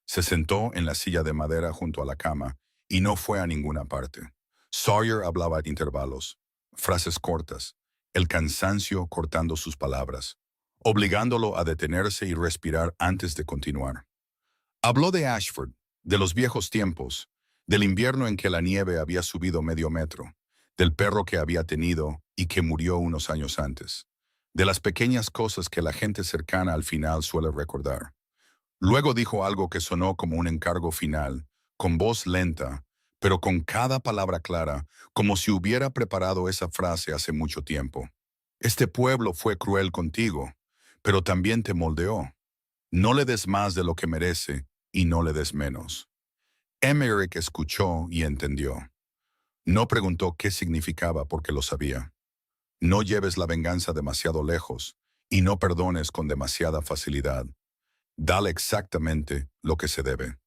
Se sentó en la silla de madera junto a la cama y no fue a ninguna parte. Sawyer hablaba a intervalos, frases cortas, el cansancio cortando sus palabras, obligándolo a detenerse y respirar antes de continuar. Habló de Ashford, de los viejos tiempos, del invierno en que la nieve había subido medio metro, del perro que había tenido y que murió unos años antes, de las pequeñas cosas que la gente cercana al final suele recordar. Luego dijo algo que sonó como un encargo final, con voz lenta, pero con cada palabra clara, como si hubiera preparado esa frase hace mucho tiempo. Este pueblo fue cruel contigo, pero también te moldeó. No le des más de lo que merece y no le des menos. Emmerich escuchó y entendió. No preguntó qué significaba porque lo sabía. No lleves la venganza demasiado lejos y no perdones con demasiada facilidad. Dale exactamente lo que se debe.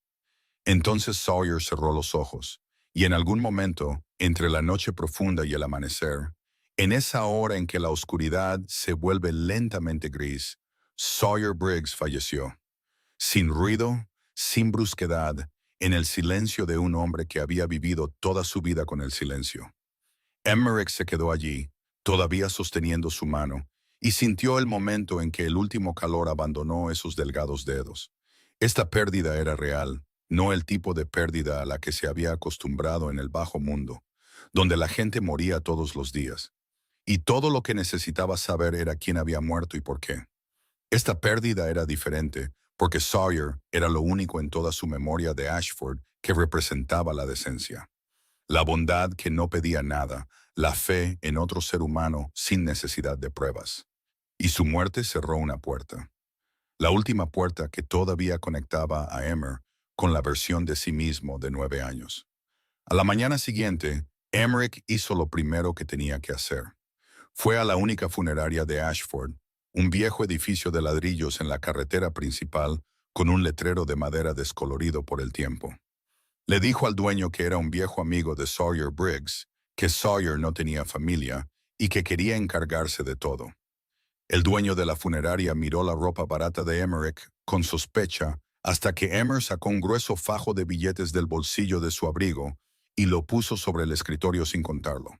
Entonces Sawyer cerró los ojos, y en algún momento, entre la noche profunda y el amanecer, en esa hora en que la oscuridad se vuelve lentamente gris, Sawyer Briggs falleció. Sin ruido, sin brusquedad, en el silencio de un hombre que había vivido toda su vida con el silencio. Emmerich se quedó allí, todavía sosteniendo su mano, y sintió el momento en que el último calor abandonó esos delgados dedos. Esta pérdida era real, no el tipo de pérdida a la que se había acostumbrado en el bajo mundo, donde la gente moría todos los días. Y todo lo que necesitaba saber era quién había muerto y por qué. Esta pérdida era diferente, porque Sawyer era lo único en toda su memoria de Ashford que representaba la decencia. La bondad que no pedía nada, la fe en otro ser humano sin necesidad de pruebas. Y su muerte cerró una puerta. La última puerta que todavía conectaba a Emmer con la versión de sí mismo de 9 años. A la mañana siguiente, Emmerich hizo lo primero que tenía que hacer. Fue a la única funeraria de Ashford, un viejo edificio de ladrillos en la carretera principal con un letrero de madera descolorido por el tiempo. Le dijo al dueño que era un viejo amigo de Sawyer Briggs, que Sawyer no tenía familia y que quería encargarse de todo. El dueño de la funeraria miró la ropa barata de Emmerich con sospecha hasta que Emmer sacó un grueso fajo de billetes del bolsillo de su abrigo y lo puso sobre el escritorio sin contarlo.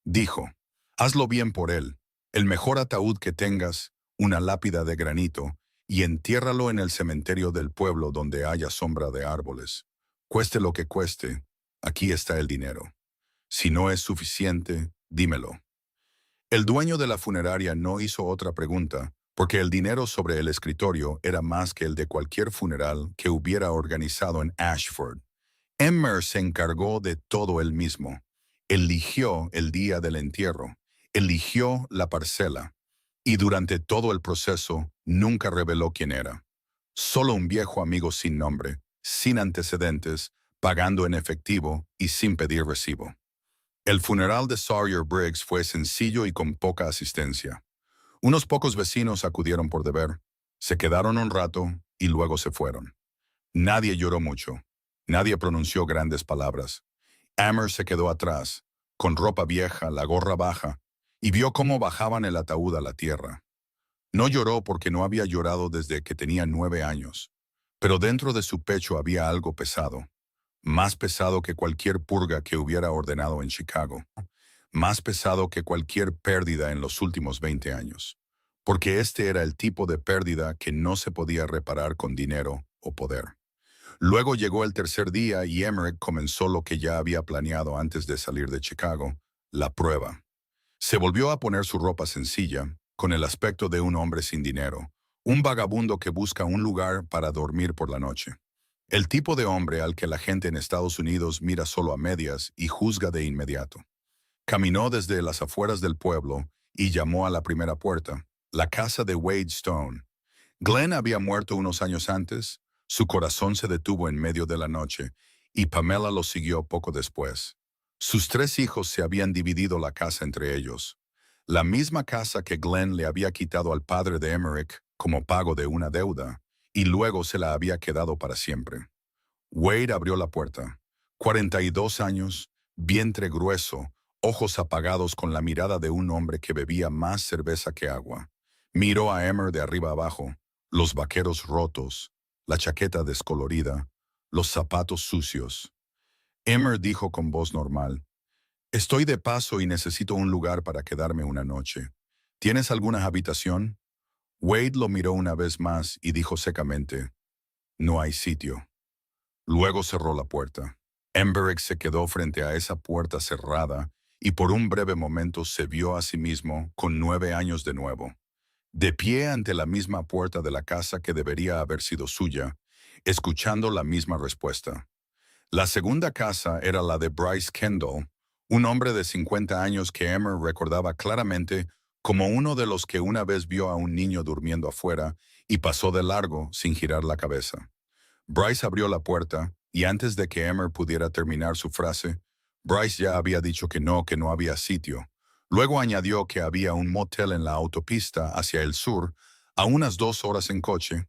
Dijo, hazlo bien por él, el mejor ataúd que tengas, una lápida de granito, y entiérralo en el cementerio del pueblo donde haya sombra de árboles. Cueste lo que cueste, aquí está el dinero. Si no es suficiente, dímelo. El dueño de la funeraria no hizo otra pregunta, porque el dinero sobre el escritorio era más que el de cualquier funeral que hubiera organizado en Ashford. Emmer se encargó de todo él mismo. Eligió el día del entierro, eligió la parcela, y durante todo el proceso nunca reveló quién era. Solo un viejo amigo sin nombre, sin antecedentes, pagando en efectivo y sin pedir recibo. El funeral de Sawyer Briggs fue sencillo y con poca asistencia. Unos pocos vecinos acudieron por deber, se quedaron un rato y luego se fueron. Nadie lloró mucho, nadie pronunció grandes palabras. Emmer se quedó atrás, con ropa vieja, la gorra baja, y vio cómo bajaban el ataúd a la tierra. No lloró porque no había llorado desde que tenía 9 años, pero dentro de su pecho había algo pesado, más pesado que cualquier purga que hubiera ordenado en Chicago, más pesado que cualquier pérdida en los últimos 20 años, porque este era el tipo de pérdida que no se podía reparar con dinero o poder. Luego llegó el tercer día y Emmerich comenzó lo que ya había planeado antes de salir de Chicago, la prueba. Se volvió a poner su ropa sencilla, con el aspecto de un hombre sin dinero, un vagabundo que busca un lugar para dormir por la noche. El tipo de hombre al que la gente en Estados Unidos mira solo a medias y juzga de inmediato. Caminó desde las afueras del pueblo y llamó a la primera puerta, la casa de Wade Stone. Glenn había muerto unos años antes, su corazón se detuvo en medio de la noche y Pamela lo siguió poco después. Sus 3 hijos se habían dividido la casa entre ellos. La misma casa que Glenn le había quitado al padre de Emmerich como pago de una deuda, y luego se la había quedado para siempre. Wade abrió la puerta. 42 años, vientre grueso, ojos apagados con la mirada de un hombre que bebía más cerveza que agua. Miró a Emmer de arriba abajo, los vaqueros rotos, la chaqueta descolorida, los zapatos sucios. Emmer dijo con voz normal, «Estoy de paso y necesito un lugar para quedarme una noche. ¿Tienes alguna habitación?» Wade lo miró una vez más y dijo secamente, «No hay sitio». Luego cerró la puerta. Emmerich se quedó frente a esa puerta cerrada y por un breve momento se vio a sí mismo con 9 años de nuevo, de pie ante la misma puerta de la casa que debería haber sido suya, escuchando la misma respuesta. La segunda casa era la de Bryce Kendall, un hombre de 50 años que Emmer recordaba claramente como uno de los que una vez vio a un niño durmiendo afuera y pasó de largo sin girar la cabeza. Bryce abrió la puerta y antes de que Emmer pudiera terminar su frase, Bryce ya había dicho que no había sitio. Luego añadió que había un motel en la autopista hacia el sur, a unas 2 horas en coche,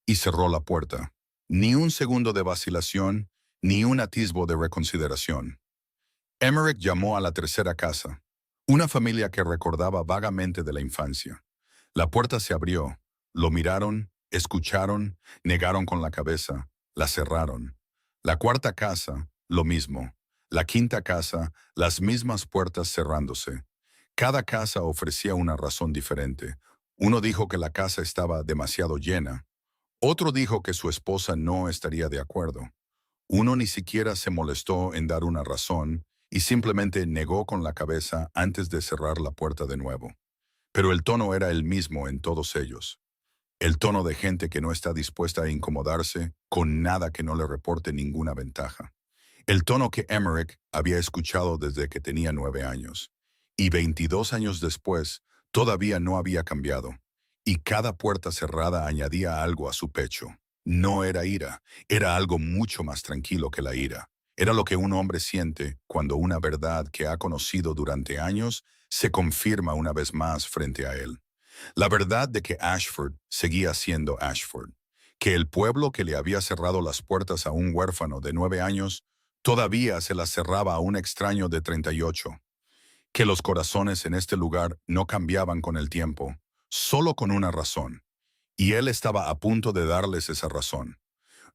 y cerró la puerta. Ni un segundo de vacilación, ni un atisbo de reconsideración. Emmerich llamó a la tercera casa, una familia que recordaba vagamente de la infancia. La puerta se abrió, lo miraron, escucharon, negaron con la cabeza, la cerraron. La cuarta casa, lo mismo. La quinta casa, las mismas puertas cerrándose. Cada casa ofrecía una razón diferente. Uno dijo que la casa estaba demasiado llena. Otro dijo que su esposa no estaría de acuerdo. Uno ni siquiera se molestó en dar una razón y simplemente negó con la cabeza antes de cerrar la puerta de nuevo. Pero el tono era el mismo en todos ellos. El tono de gente que no está dispuesta a incomodarse con nada que no le reporte ninguna ventaja. El tono que Emmerich había escuchado desde que tenía 9 años. Y 22 años después, todavía no había cambiado. Y cada puerta cerrada añadía algo a su pecho. No era ira, era algo mucho más tranquilo que la ira. Era lo que un hombre siente cuando una verdad que ha conocido durante años se confirma una vez más frente a él. La verdad de que Ashford seguía siendo Ashford, que el pueblo que le había cerrado las puertas a un huérfano de 9 años todavía se las cerraba a un extraño de 38, que los corazones en este lugar no cambiaban con el tiempo, solo con una razón, y él estaba a punto de darles esa razón.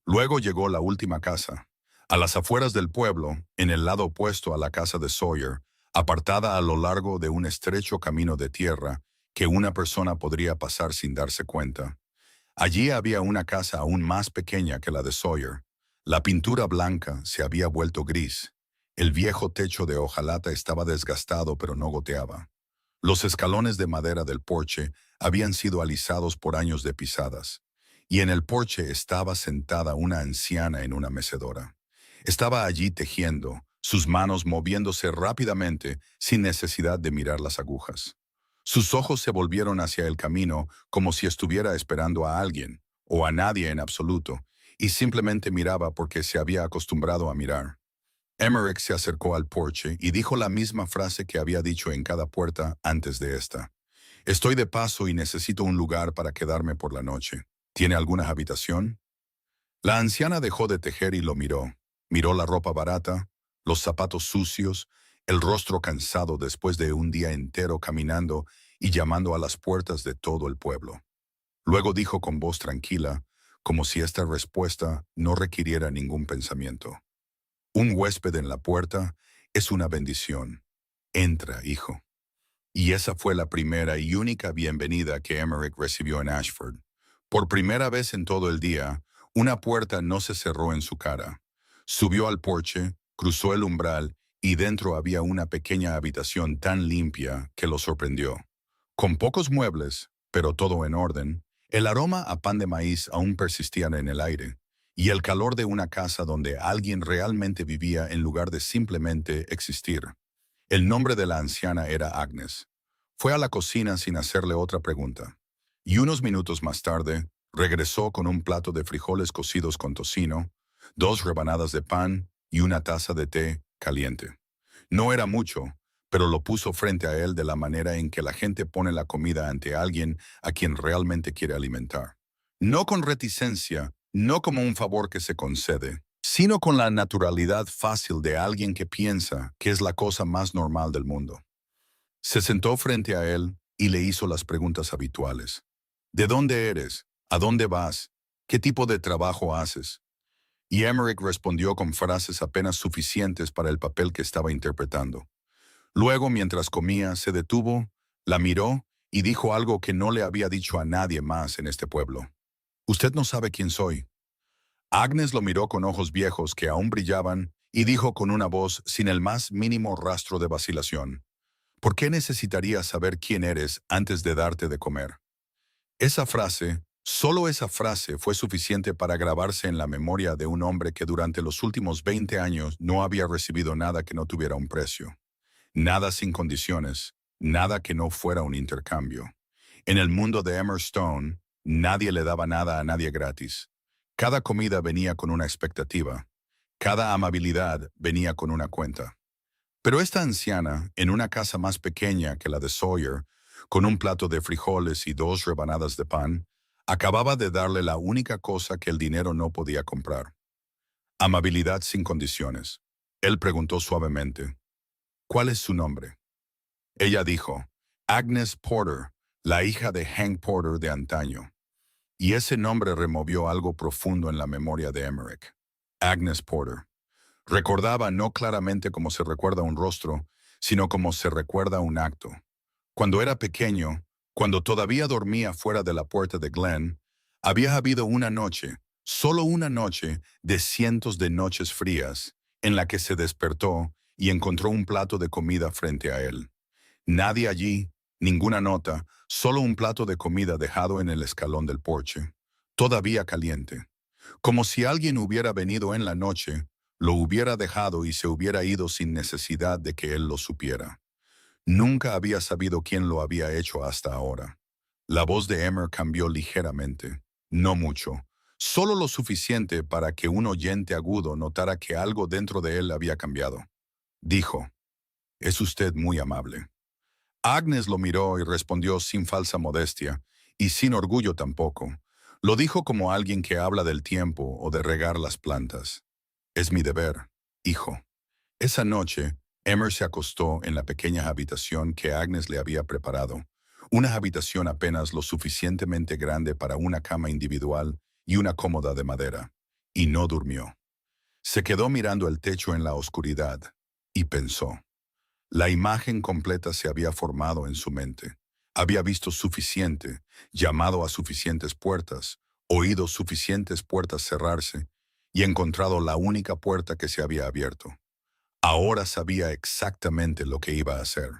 Luego llegó la última casa, a las afueras del pueblo, en el lado opuesto a la casa de Sawyer, apartada a lo largo de un estrecho camino de tierra que una persona podría pasar sin darse cuenta. Allí había una casa aún más pequeña que la de Sawyer. La pintura blanca se había vuelto gris. El viejo techo de hojalata estaba desgastado pero no goteaba. Los escalones de madera del porche habían sido alisados por años de pisadas. Y en el porche estaba sentada una anciana en una mecedora. Estaba allí tejiendo, sus manos moviéndose rápidamente sin necesidad de mirar las agujas. Sus ojos se volvieron hacia el camino como si estuviera esperando a alguien, o a nadie en absoluto, y simplemente miraba porque se había acostumbrado a mirar. Emmerich se acercó al porche y dijo la misma frase que había dicho en cada puerta antes de esta. «Estoy de paso y necesito un lugar para quedarme por la noche. ¿Tiene alguna habitación?» La anciana dejó de tejer y lo miró. Miró la ropa barata, los zapatos sucios, el rostro cansado después de un día entero caminando y llamando a las puertas de todo el pueblo. Luego dijo con voz tranquila, como si esta respuesta no requiriera ningún pensamiento. «Un huésped en la puerta es una bendición. Entra, hijo». Y esa fue la primera y única bienvenida que Emmerich recibió en Ashford. Por primera vez en todo el día, una puerta no se cerró en su cara. Subió al porche, cruzó el umbral y dentro había una pequeña habitación tan limpia que lo sorprendió. Con pocos muebles, pero todo en orden, el aroma a pan de maíz aún persistía en el aire, y el calor de una casa donde alguien realmente vivía en lugar de simplemente existir. El nombre de la anciana era Agnes. Fue a la cocina sin hacerle otra pregunta, y unos minutos más tarde regresó con un plato de frijoles cocidos con tocino, 2 rebanadas de pan y una taza de té caliente. No era mucho, pero lo puso frente a él de la manera en que la gente pone la comida ante alguien a quien realmente quiere alimentar. No con reticencia, no como un favor que se concede, sino con la naturalidad fácil de alguien que piensa que es la cosa más normal del mundo. Se sentó frente a él y le hizo las preguntas habituales. ¿De dónde eres? ¿A dónde vas? ¿Qué tipo de trabajo haces? Y Emmerich respondió con frases apenas suficientes para el papel que estaba interpretando. Luego, mientras comía, se detuvo, la miró y dijo algo que no le había dicho a nadie más en este pueblo. «Usted no sabe quién soy». Agnes lo miró con ojos viejos que aún brillaban y dijo con una voz sin el más mínimo rastro de vacilación: «¿Por qué necesitaría saber quién eres antes de darte de comer?». Esa frase, solo esa frase, fue suficiente para grabarse en la memoria de un hombre que durante los últimos 20 años no había recibido nada que no tuviera un precio. Nada sin condiciones, nada que no fuera un intercambio. En el mundo de Emma Stone, nadie le daba nada a nadie gratis. Cada comida venía con una expectativa. Cada amabilidad venía con una cuenta. Pero esta anciana, en una casa más pequeña que la de Sawyer, con un plato de frijoles y 2 rebanadas de pan, acababa de darle la única cosa que el dinero no podía comprar: amabilidad sin condiciones. Él preguntó suavemente: «¿Cuál es su nombre?». Ella dijo: «Agnes Porter, la hija de Hank Porter de antaño». Y ese nombre removió algo profundo en la memoria de Emmerich. Agnes Porter. Recordaba no claramente cómo se recuerda un rostro, sino como se recuerda un acto. Cuando era pequeño, cuando todavía dormía fuera de la puerta de Glenn, había habido una noche, solo una noche de cientos de noches frías, en la que se despertó y encontró un plato de comida frente a él. Nadie allí, ninguna nota, solo un plato de comida dejado en el escalón del porche, todavía caliente. Como si alguien hubiera venido en la noche, lo hubiera dejado y se hubiera ido sin necesidad de que él lo supiera. Nunca había sabido quién lo había hecho hasta ahora. La voz de Emmer cambió ligeramente, no mucho, solo lo suficiente para que un oyente agudo notara que algo dentro de él había cambiado. Dijo: «Es usted muy amable». Agnes lo miró y respondió sin falsa modestia, y sin orgullo tampoco. Lo dijo como alguien que habla del tiempo o de regar las plantas. «Es mi deber, hijo». Esa noche, Emmer se acostó en la pequeña habitación que Agnes le había preparado, una habitación apenas lo suficientemente grande para una cama individual y una cómoda de madera, y no durmió. Se quedó mirando el techo en la oscuridad, y pensó. La imagen completa se había formado en su mente. Había visto suficiente, llamado a suficientes puertas, oído suficientes puertas cerrarse, y encontrado la única puerta que se había abierto. Ahora sabía exactamente lo que iba a hacer.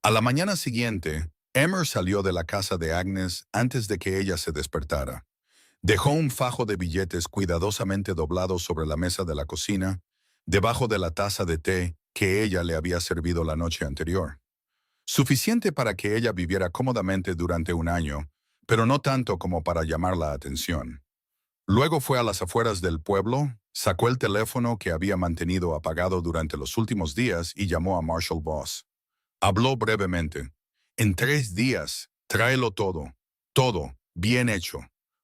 A la mañana siguiente, Emmer salió de la casa de Agnes antes de que ella se despertara. Dejó un fajo de billetes cuidadosamente doblado sobre la mesa de la cocina, debajo de la taza de té que ella le había servido la noche anterior. Suficiente para que ella viviera cómodamente durante un año, pero no tanto como para llamar la atención. Luego fue a las afueras del pueblo, sacó el teléfono que había mantenido apagado durante los últimos días y llamó a Marshall Boss. Habló brevemente. «En 3 días, tráelo todo. Todo, bien hecho».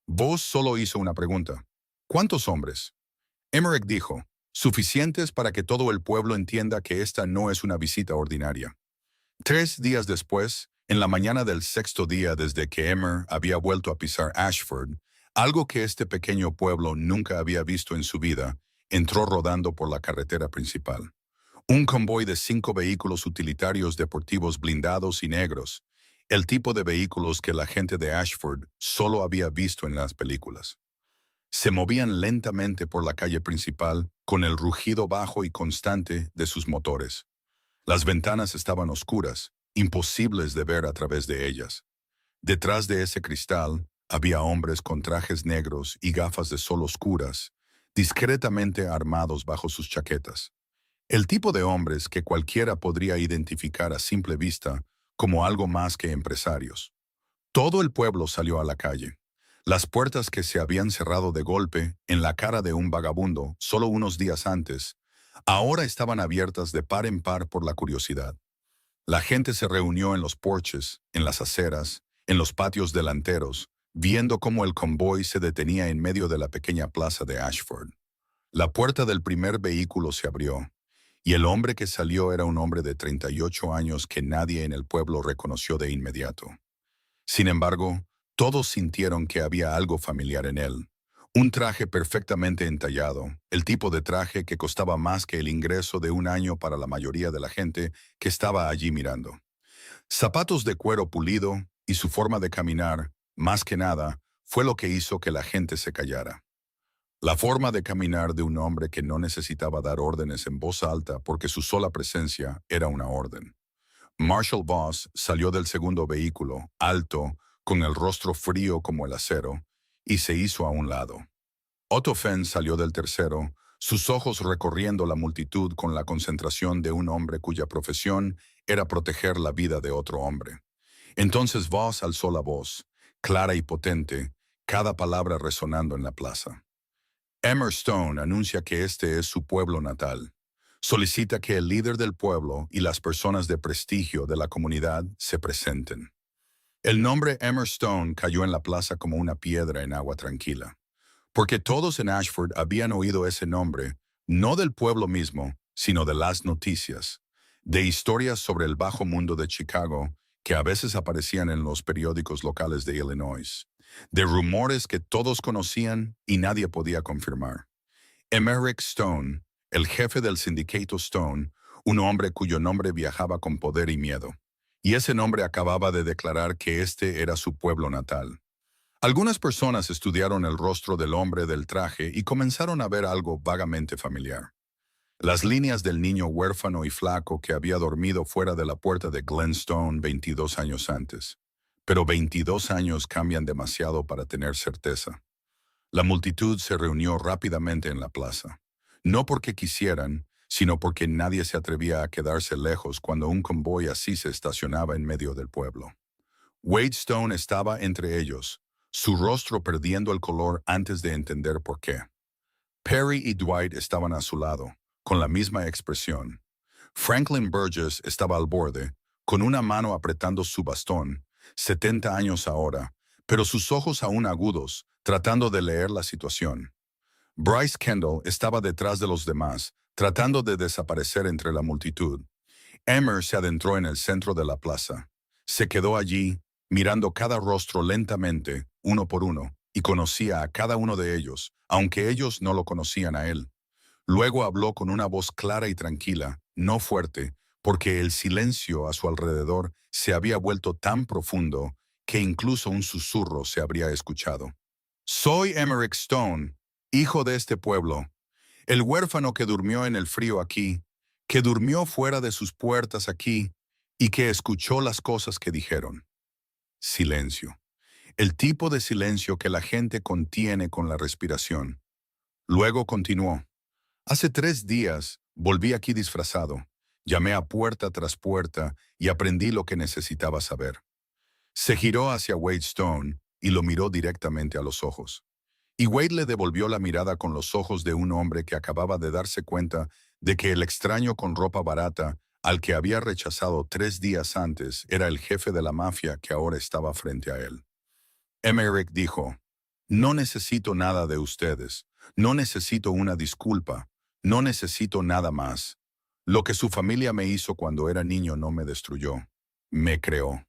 Boss solo hizo una pregunta. «¿Cuántos hombres?». Emmerich dijo: «Suficientes para que todo el pueblo entienda que esta no es una visita ordinaria». 3 días después, en la mañana del 6º día desde que Emmer había vuelto a pisar Ashford, algo que este pequeño pueblo nunca había visto en su vida, entró rodando por la carretera principal. Un convoy de 5 vehículos utilitarios deportivos blindados y negros, el tipo de vehículos que la gente de Ashford solo había visto en las películas. Se movían lentamente por la calle principal con el rugido bajo y constante de sus motores. Las ventanas estaban oscuras, imposibles de ver a través de ellas. Detrás de ese cristal había hombres con trajes negros y gafas de sol oscuras, discretamente armados bajo sus chaquetas. El tipo de hombres que cualquiera podría identificar a simple vista como algo más que empresarios. Todo el pueblo salió a la calle. Las puertas que se habían cerrado de golpe en la cara de un vagabundo solo unos días antes Ahora estaban abiertas de par en par por la curiosidad. La gente se reunió en los porches, en las aceras, en los patios delanteros, viendo cómo el convoy se detenía en medio de la pequeña plaza de Ashford. La puerta del primer vehículo se abrió, y el hombre que salió era un hombre de 38 años que nadie en el pueblo reconoció de inmediato. Sin embargo, todos sintieron que había algo familiar en él. Un traje perfectamente entallado, el tipo de traje que costaba más que el ingreso de un año para la mayoría de la gente que estaba allí mirando. Zapatos de cuero pulido y su forma de caminar, más que nada, fue lo que hizo que la gente se callara. La forma de caminar de un hombre que no necesitaba dar órdenes en voz alta porque su sola presencia era una orden. Marshall Voss salió del segundo vehículo, alto, con el rostro frío como el acero, y se hizo a un lado. Otto Fenn salió del tercero, sus ojos recorriendo la multitud con la concentración de un hombre cuya profesión era proteger la vida de otro hombre. Entonces Voss alzó la voz, clara y potente, cada palabra resonando en la plaza. Emmer Stone anuncia que este es su pueblo natal. Solicita que el líder del pueblo y las personas de prestigio de la comunidad se presenten. El nombre Emmer Stone cayó en la plaza como una piedra en agua tranquila, porque todos en Ashford habían oído ese nombre, no del pueblo mismo, sino de las noticias, de historias sobre el bajo mundo de Chicago que a veces aparecían en los periódicos locales de Illinois, de rumores que todos conocían y nadie podía confirmar. Emerick Stone, el jefe del sindicato Stone, un hombre cuyo nombre viajaba con poder y miedo, y ese nombre acababa de declarar que este era su pueblo natal. Algunas personas estudiaron el rostro del hombre del traje y comenzaron a ver algo vagamente familiar. Las líneas del niño huérfano y flaco que había dormido fuera de la puerta de Glenstone 22 años antes. Pero 22 años cambian demasiado para tener certeza. La multitud se reunió rápidamente en la plaza. No porque quisieran, sino porque nadie se atrevía a quedarse lejos cuando un convoy así se estacionaba en medio del pueblo. Wade Stone estaba entre ellos, su rostro perdiendo el color antes de entender por qué. Perry y Dwight estaban a su lado, con la misma expresión. Franklin Burgess estaba al borde, con una mano apretando su bastón, 70 años ahora, pero sus ojos aún agudos, tratando de leer la situación. Bryce Kendall estaba detrás de los demás, tratando de desaparecer entre la multitud. Emmer se adentró en el centro de la plaza. Se quedó allí, mirando cada rostro lentamente, uno por uno, y conocía a cada uno de ellos, aunque ellos no lo conocían a él. Luego habló con una voz clara y tranquila, no fuerte, porque el silencio a su alrededor se había vuelto tan profundo que incluso un susurro se habría escuchado. Soy Emerick Stone, hijo de este pueblo, el huérfano que durmió en el frío aquí, que durmió fuera de sus puertas aquí y que escuchó las cosas que dijeron. Silencio. El tipo de silencio que la gente contiene con la respiración. Luego continuó. Hace 3 días volví aquí disfrazado. Llamé a puerta tras puerta y aprendí lo que necesitaba saber. Se giró hacia Wade Stone y lo miró directamente a los ojos. Y Wade le devolvió la mirada con los ojos de un hombre que acababa de darse cuenta de que el extraño con ropa barata, al que había rechazado 3 días antes, era el jefe de la mafia que ahora estaba frente a él. Emerick dijo, no necesito nada de ustedes, no necesito una disculpa, no necesito nada más. Lo que su familia me hizo cuando era niño no me destruyó, me creó.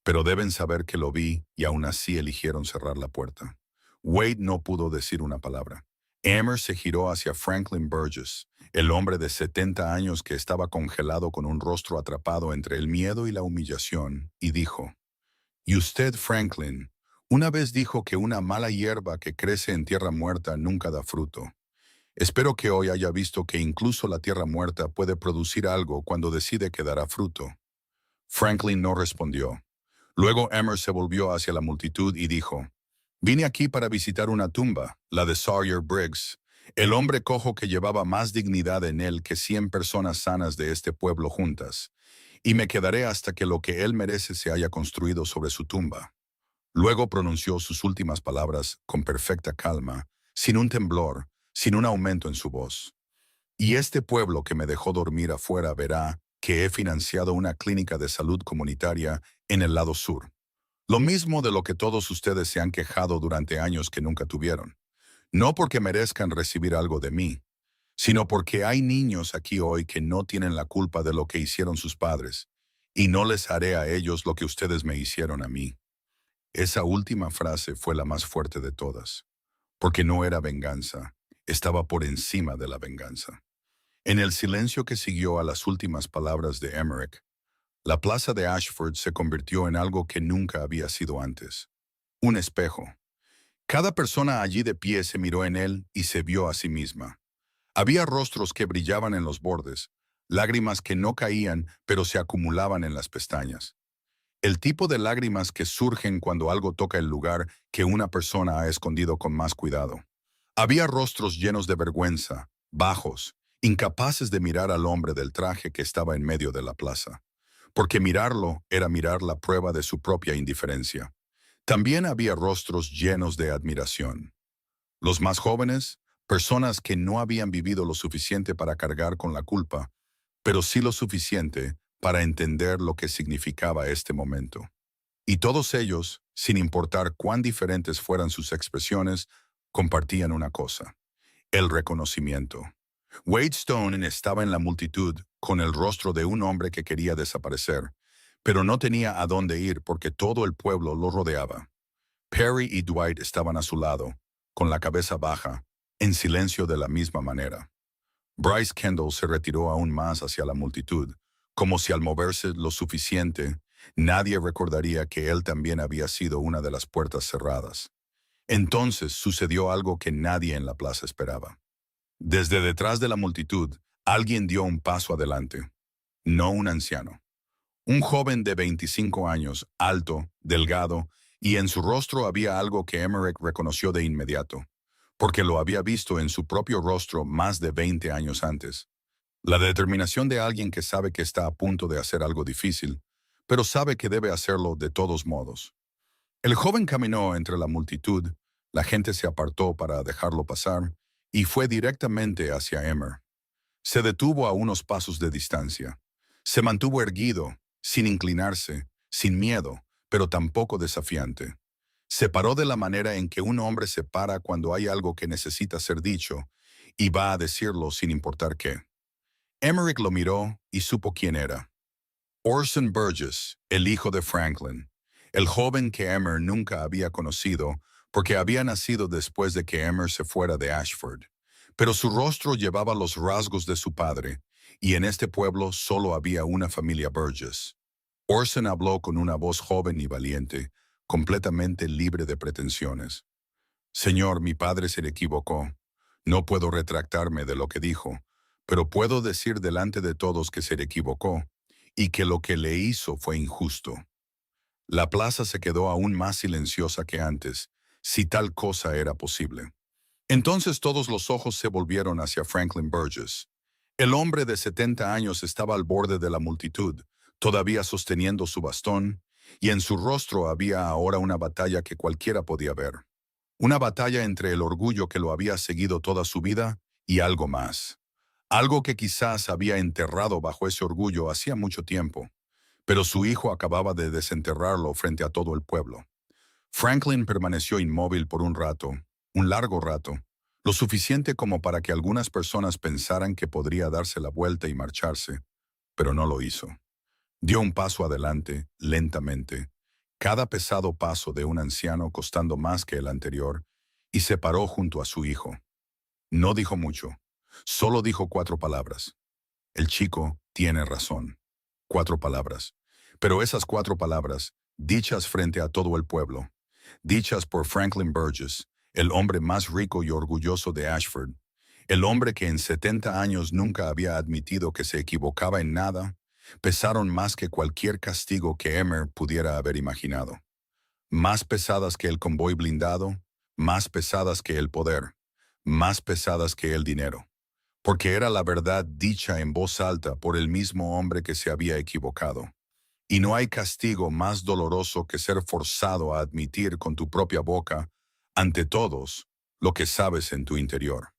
Pero deben saber que lo vi y aún así eligieron cerrar la puerta. Wade no pudo decir una palabra. Emmer se giró hacia Franklin Burgess, el hombre de 70 años que estaba congelado con un rostro atrapado entre el miedo y la humillación, y dijo, «Y usted, Franklin, una vez dijo que una mala hierba que crece en tierra muerta nunca da fruto. Espero que hoy haya visto que incluso la tierra muerta puede producir algo cuando decide que dará fruto». Franklin no respondió. Luego Emmer se volvió hacia la multitud y dijo, «Vine aquí para visitar una tumba, la de Sawyer Briggs, el hombre cojo que llevaba más dignidad en él que 100 personas sanas de este pueblo juntas, y me quedaré hasta que lo que él merece se haya construido sobre su tumba». Luego pronunció sus últimas palabras con perfecta calma, sin un temblor, sin un aumento en su voz. Y este pueblo que me dejó dormir afuera verá que he financiado una clínica de salud comunitaria en el lado sur. Lo mismo de lo que todos ustedes se han quejado durante años que nunca tuvieron. No porque merezcan recibir algo de mí, sino porque hay niños aquí hoy que no tienen la culpa de lo que hicieron sus padres, y no les haré a ellos lo que ustedes me hicieron a mí. Esa última frase fue la más fuerte de todas, porque no era venganza, estaba por encima de la venganza. En el silencio que siguió a las últimas palabras de Emmerich, la plaza de Ashford se convirtió en algo que nunca había sido antes. Un espejo. Cada persona allí de pie se miró en él y se vio a sí misma. Había rostros que brillaban en los bordes, lágrimas que no caían pero se acumulaban en las pestañas. El tipo de lágrimas que surgen cuando algo toca el lugar que una persona ha escondido con más cuidado. Había rostros llenos de vergüenza, bajos, incapaces de mirar al hombre del traje que estaba en medio de la plaza, porque mirarlo era mirar la prueba de su propia indiferencia. También había rostros llenos de admiración. Los más jóvenes, personas que no habían vivido lo suficiente para cargar con la culpa, pero sí lo suficiente para entender lo que significaba este momento. Y todos ellos, sin importar cuán diferentes fueran sus expresiones, compartían una cosa: el reconocimiento. Wade Stone estaba en la multitud con el rostro de un hombre que quería desaparecer, pero no tenía a dónde ir porque todo el pueblo lo rodeaba. Perry y Dwight estaban a su lado, con la cabeza baja, en silencio de la misma manera. Bryce Kendall se retiró aún más hacia la multitud, como si al moverse lo suficiente, nadie recordaría que él también había sido una de las puertas cerradas. Entonces sucedió algo que nadie en la plaza esperaba. Desde detrás de la multitud, alguien dio un paso adelante. No un anciano. Un joven de 25 años, alto, delgado, y en su rostro había algo que Emmerich reconoció de inmediato, porque lo había visto en su propio rostro más de 20 años antes. La determinación de alguien que sabe que está a punto de hacer algo difícil, pero sabe que debe hacerlo de todos modos. El joven caminó entre la multitud, la gente se apartó para dejarlo pasar, y fue directamente hacia Emmer. Se detuvo a unos pasos de distancia. Se mantuvo erguido, sin inclinarse, sin miedo, pero tampoco desafiante. Se paró de la manera en que un hombre se para cuando hay algo que necesita ser dicho, y va a decirlo sin importar qué. Emmerich lo miró y supo quién era. Orson Burgess, el hijo de Franklin, el joven que Emmer nunca había conocido porque había nacido después de que Emmer se fuera de Ashford. Pero su rostro llevaba los rasgos de su padre, y en este pueblo solo había una familia Burgess. Orson habló con una voz joven y valiente, completamente libre de pretensiones. Señor, mi padre se le equivocó. No puedo retractarme de lo que dijo, pero puedo decir delante de todos que se le equivocó y que lo que le hizo fue injusto. La plaza se quedó aún más silenciosa que antes, si tal cosa era posible. Entonces todos los ojos se volvieron hacia Franklin Burgess. El hombre de 70 años estaba al borde de la multitud, todavía sosteniendo su bastón, y en su rostro había ahora una batalla que cualquiera podía ver. Una batalla entre el orgullo que lo había seguido toda su vida y algo más. Algo que quizás había enterrado bajo ese orgullo hacía mucho tiempo, pero su hijo acababa de desenterrarlo frente a todo el pueblo. Franklin permaneció inmóvil por un rato, un largo rato, lo suficiente como para que algunas personas pensaran que podría darse la vuelta y marcharse, pero no lo hizo. Dio un paso adelante, lentamente, cada pesado paso de un anciano costando más que el anterior, y se paró junto a su hijo. No dijo mucho, solo dijo 4 palabras. El chico tiene razón. 4 palabras. Pero esas 4 palabras, dichas frente a todo el pueblo, dichas por Franklin Burgess, el hombre más rico y orgulloso de Ashford, el hombre que en 70 años nunca había admitido que se equivocaba en nada, pesaron más que cualquier castigo que Emmer pudiera haber imaginado. Más pesadas que el convoy blindado, más pesadas que el poder, más pesadas que el dinero. Porque era la verdad dicha en voz alta por el mismo hombre que se había equivocado. Y no hay castigo más doloroso que ser forzado a admitir con tu propia boca, ante todos, lo que sabes en tu interior.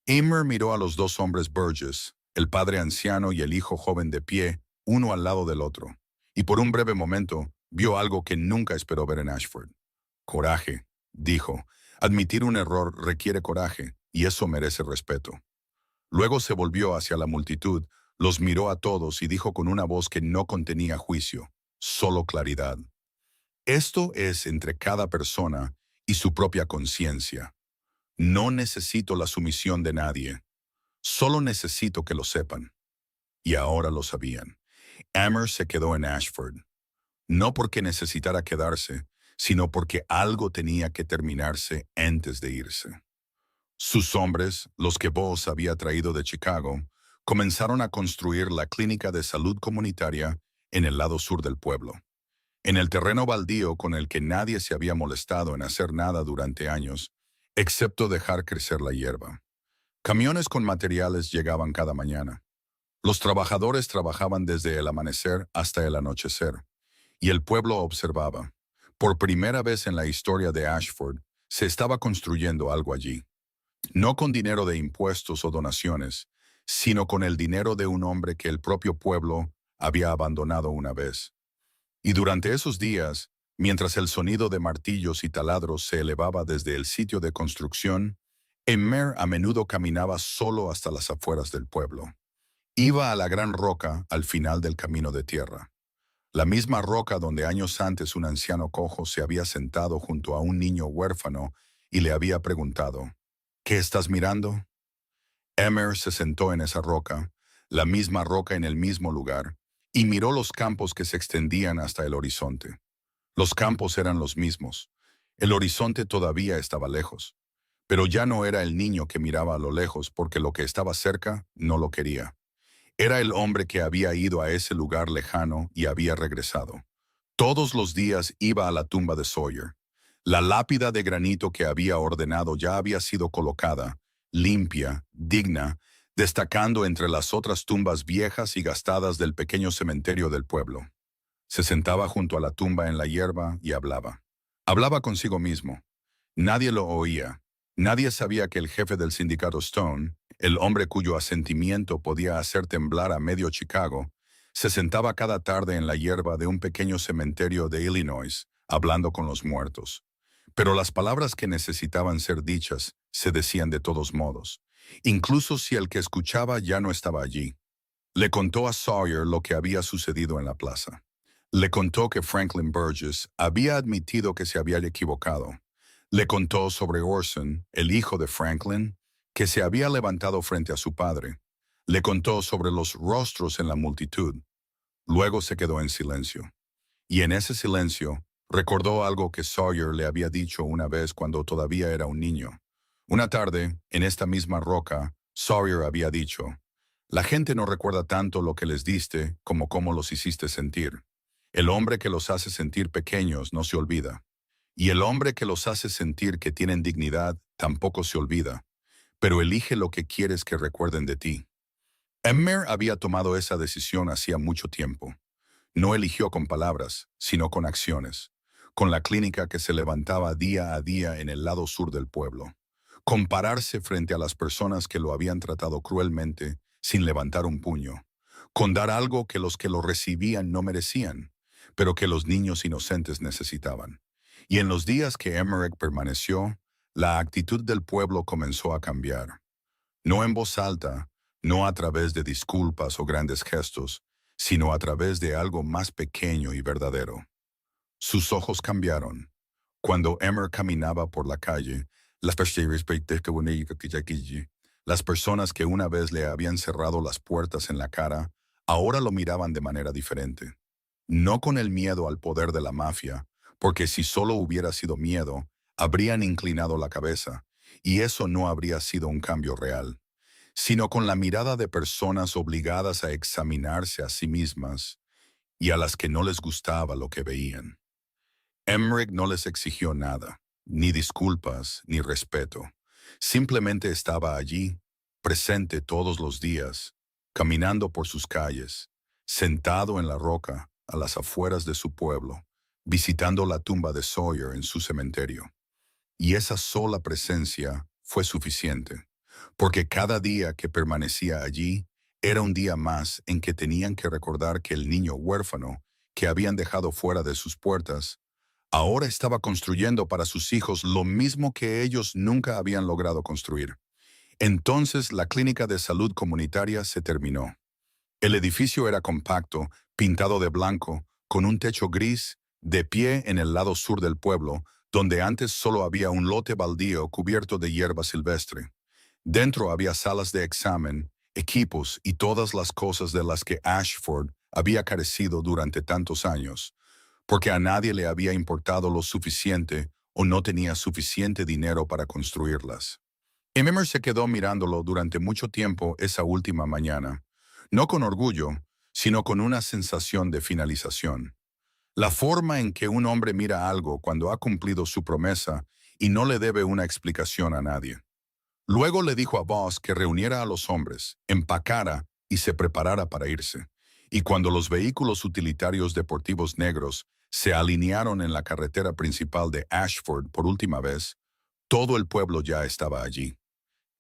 Amer miró a los dos hombres Burgess, el padre anciano y el hijo joven de pie, uno al lado del otro, y por un breve momento vio algo que nunca esperó ver en Ashford. Coraje, dijo. Admitir un error requiere coraje, y eso merece respeto. Luego se volvió hacia la multitud, los miró a todos y dijo con una voz que no contenía juicio, solo claridad. Esto es entre cada persona y su propia conciencia. No necesito la sumisión de nadie. Solo necesito que lo sepan. Y ahora lo sabían. Amer se quedó en Ashford. No porque necesitara quedarse, sino porque algo tenía que terminarse antes de irse. Sus hombres, los que Bose había traído de Chicago, comenzaron a construir la clínica de salud comunitaria en el lado sur del pueblo, en el terreno baldío con el que nadie se había molestado en hacer nada durante años, excepto dejar crecer la hierba. Camiones con materiales llegaban cada mañana. Los trabajadores trabajaban desde el amanecer hasta el anochecer, y el pueblo observaba. Por primera vez en la historia de Ashford, se estaba construyendo algo allí. No con dinero de impuestos o donaciones, sino con el dinero de un hombre que el propio pueblo había abandonado una vez. Y durante esos días, mientras el sonido de martillos y taladros se elevaba desde el sitio de construcción, Amer a menudo caminaba solo hasta las afueras del pueblo. Iba a la gran roca al final del camino de tierra. La misma roca donde años antes un anciano cojo se había sentado junto a un niño huérfano y le había preguntado, ¿qué estás mirando? Amer se sentó en esa roca, la misma roca en el mismo lugar, y miró los campos que se extendían hasta el horizonte. Los campos eran los mismos. El horizonte todavía estaba lejos. Pero ya no era el niño que miraba a lo lejos porque lo que estaba cerca no lo quería. Era el hombre que había ido a ese lugar lejano y había regresado. Todos los días iba a la tumba de Sawyer. La lápida de granito que había ordenado ya había sido colocada, limpia, digna, destacando entre las otras tumbas viejas y gastadas del pequeño cementerio del pueblo. Se sentaba junto a la tumba en la hierba y hablaba. Hablaba consigo mismo. Nadie lo oía. Nadie sabía que el jefe del sindicato Stone, el hombre cuyo asentimiento podía hacer temblar a medio Chicago, se sentaba cada tarde en la hierba de un pequeño cementerio de Illinois, hablando con los muertos. Pero las palabras que necesitaban ser dichas se decían de todos modos, incluso si el que escuchaba ya no estaba allí. Le contó a Sawyer lo que había sucedido en la plaza. Le contó que Franklin Burgess había admitido que se había equivocado. Le contó sobre Orson, el hijo de Franklin, que se había levantado frente a su padre. Le contó sobre los rostros en la multitud. Luego se quedó en silencio. Y en ese silencio, recordó algo que Sawyer le había dicho una vez cuando todavía era un niño. Una tarde, en esta misma roca, Sawyer había dicho, «La gente no recuerda tanto lo que les diste como cómo los hiciste sentir. El hombre que los hace sentir pequeños no se olvida. Y el hombre que los hace sentir que tienen dignidad tampoco se olvida, pero elige lo que quieres que recuerden de ti». Emmer había tomado esa decisión hacía mucho tiempo. No eligió con palabras, sino con acciones, con la clínica que se levantaba día a día en el lado sur del pueblo. Compararse frente a las personas que lo habían tratado cruelmente sin levantar un puño, con dar algo que los que lo recibían no merecían, pero que los niños inocentes necesitaban. Y en los días que Emmerich permaneció, la actitud del pueblo comenzó a cambiar. No en voz alta, no a través de disculpas o grandes gestos, sino a través de algo más pequeño y verdadero. Sus ojos cambiaron. Cuando Emmer caminaba por la calle, las personas que una vez le habían cerrado las puertas en la cara, ahora lo miraban de manera diferente. No con el miedo al poder de la mafia, porque si solo hubiera sido miedo, habrían inclinado la cabeza, y eso no habría sido un cambio real, sino con la mirada de personas obligadas a examinarse a sí mismas y a las que no les gustaba lo que veían. Emmerich no les exigió nada, ni disculpas, ni respeto. Simplemente estaba allí, presente todos los días, caminando por sus calles, sentado en la roca a las afueras de su pueblo, visitando la tumba de Sawyer en su cementerio. Y esa sola presencia fue suficiente, porque cada día que permanecía allí era un día más en que tenían que recordar que el niño huérfano que habían dejado fuera de sus puertas ahora estaba construyendo para sus hijos lo mismo que ellos nunca habían logrado construir. Entonces la clínica de salud comunitaria se terminó. El edificio era compacto, pintado de blanco, con un techo gris, de pie en el lado sur del pueblo, donde antes solo había un lote baldío cubierto de hierba silvestre. Dentro había salas de examen, equipos y todas las cosas de las que Ashford había carecido durante tantos años, porque a nadie le había importado lo suficiente o no tenía suficiente dinero para construirlas. Emmer se quedó mirándolo durante mucho tiempo esa última mañana, no con orgullo, sino con una sensación de finalización. La forma en que un hombre mira algo cuando ha cumplido su promesa y no le debe una explicación a nadie. Luego le dijo a Voss que reuniera a los hombres, empacara y se preparara para irse. Y cuando los vehículos utilitarios deportivos negros se alinearon en la carretera principal de Ashford por última vez, todo el pueblo ya estaba allí.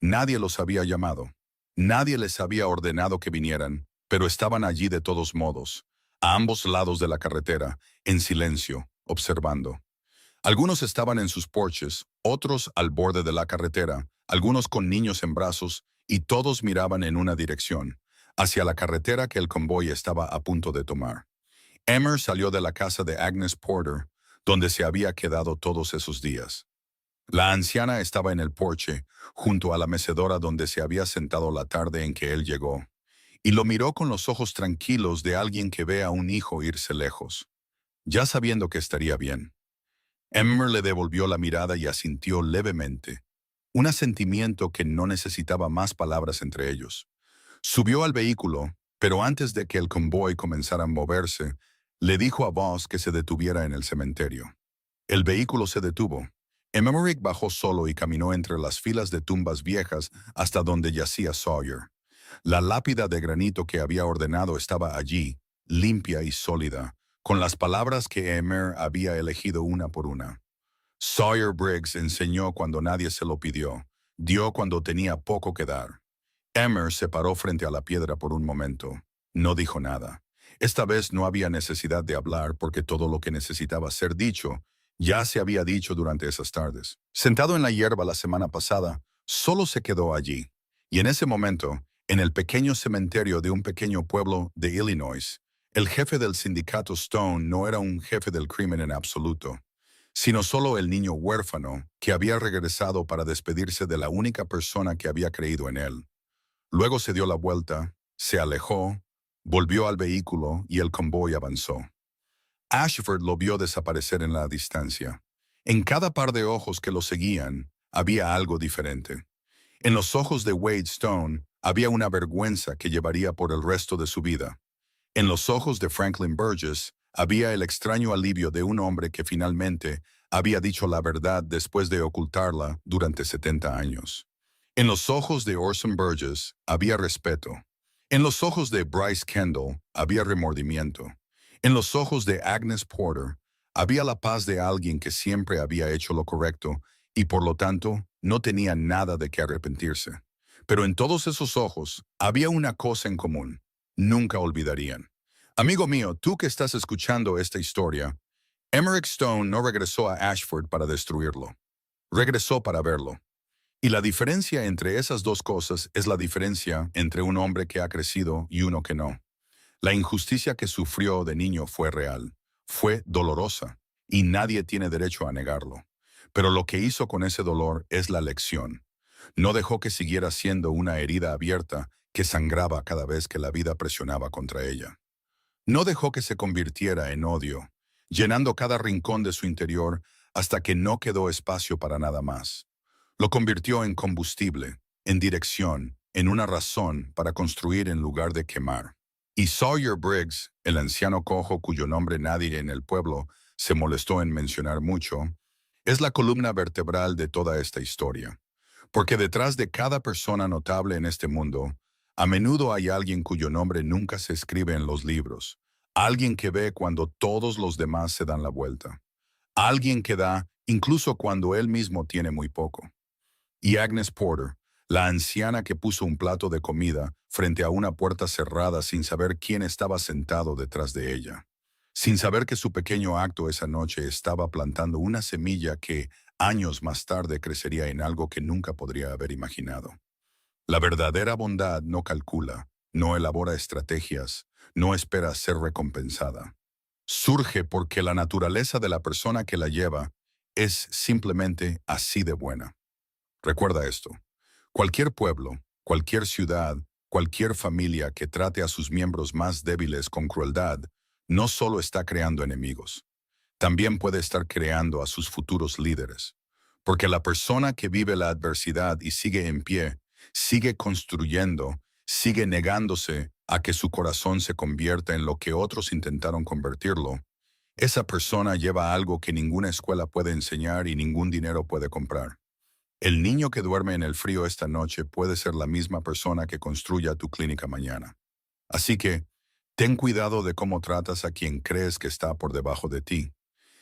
Nadie los había llamado. Nadie les había ordenado que vinieran, pero estaban allí de todos modos, a ambos lados de la carretera, en silencio, observando. Algunos estaban en sus porches, otros al borde de la carretera, algunos con niños en brazos, y todos miraban en una dirección, hacia la carretera que el convoy estaba a punto de tomar. Emmer salió de la casa de Agnes Porter, donde se había quedado todos esos días. La anciana estaba en el porche, junto a la mecedora donde se había sentado la tarde en que él llegó, y lo miró con los ojos tranquilos de alguien que ve a un hijo irse lejos, ya sabiendo que estaría bien. Emmer le devolvió la mirada y asintió levemente, un asentimiento que no necesitaba más palabras entre ellos. Subió al vehículo, pero antes de que el convoy comenzara a moverse, le dijo a Voss que se detuviera en el cementerio. El vehículo se detuvo. Emmerich bajó solo y caminó entre las filas de tumbas viejas hasta donde yacía Sawyer. La lápida de granito que había ordenado estaba allí, limpia y sólida, con las palabras que Emmer había elegido una por una. Sawyer Briggs enseñó cuando nadie se lo pidió, dio cuando tenía poco que dar. Emmer se paró frente a la piedra por un momento. No dijo nada. Esta vez no había necesidad de hablar porque todo lo que necesitaba ser dicho ya se había dicho durante esas tardes. Sentado en la hierba la semana pasada, solo se quedó allí. Y en ese momento, en el pequeño cementerio de un pequeño pueblo de Illinois, el jefe del sindicato Stone no era un jefe del crimen en absoluto, sino solo el niño huérfano que había regresado para despedirse de la única persona que había creído en él. Luego se dio la vuelta, se alejó, volvió al vehículo y el convoy avanzó. Ashford lo vio desaparecer en la distancia. En cada par de ojos que lo seguían, había algo diferente. En los ojos de Wade Stone había una vergüenza que llevaría por el resto de su vida. En los ojos de Franklin Burgess había el extraño alivio de un hombre que finalmente había dicho la verdad después de ocultarla durante 70 años. En los ojos de Orson Burgess había respeto. En los ojos de Bryce Kendall había remordimiento. En los ojos de Agnes Porter había la paz de alguien que siempre había hecho lo correcto y por lo tanto no tenía nada de qué arrepentirse. Pero en todos esos ojos había una cosa en común. Nunca olvidarían. Amigo mío, tú que estás escuchando esta historia, Emmerich Stone no regresó a Ashford para destruirlo. Regresó para verlo. Y la diferencia entre esas dos cosas es la diferencia entre un hombre que ha crecido y uno que no. La injusticia que sufrió de niño fue real, fue dolorosa, y nadie tiene derecho a negarlo. Pero lo que hizo con ese dolor es la lección. No dejó que siguiera siendo una herida abierta que sangraba cada vez que la vida presionaba contra ella. No dejó que se convirtiera en odio, llenando cada rincón de su interior hasta que no quedó espacio para nada más. Lo convirtió en combustible, en dirección, en una razón para construir en lugar de quemar. Y Sawyer Briggs, el anciano cojo cuyo nombre nadie en el pueblo se molestó en mencionar mucho, es la columna vertebral de toda esta historia. Porque detrás de cada persona notable en este mundo, a menudo hay alguien cuyo nombre nunca se escribe en los libros, alguien que ve cuando todos los demás se dan la vuelta, alguien que da incluso cuando él mismo tiene muy poco. Y Agnes Porter, La anciana que puso un plato de comida frente a una puerta cerrada sin saber quién estaba sentado detrás de ella. Sin saber que su pequeño acto esa noche estaba plantando una semilla que años más tarde crecería en algo que nunca podría haber imaginado. La verdadera bondad no calcula, no elabora estrategias, no espera ser recompensada. Surge porque la naturaleza de la persona que la lleva es simplemente así de buena. Recuerda esto. Cualquier pueblo, cualquier ciudad, cualquier familia que trate a sus miembros más débiles con crueldad, no solo está creando enemigos, también puede estar creando a sus futuros líderes. Porque la persona que vive la adversidad y sigue en pie, sigue construyendo, sigue negándose a que su corazón se convierta en lo que otros intentaron convertirlo, esa persona lleva algo que ninguna escuela puede enseñar y ningún dinero puede comprar. El niño que duerme en el frío esta noche puede ser la misma persona que construya tu clínica mañana. Así que, ten cuidado de cómo tratas a quien crees que está por debajo de ti.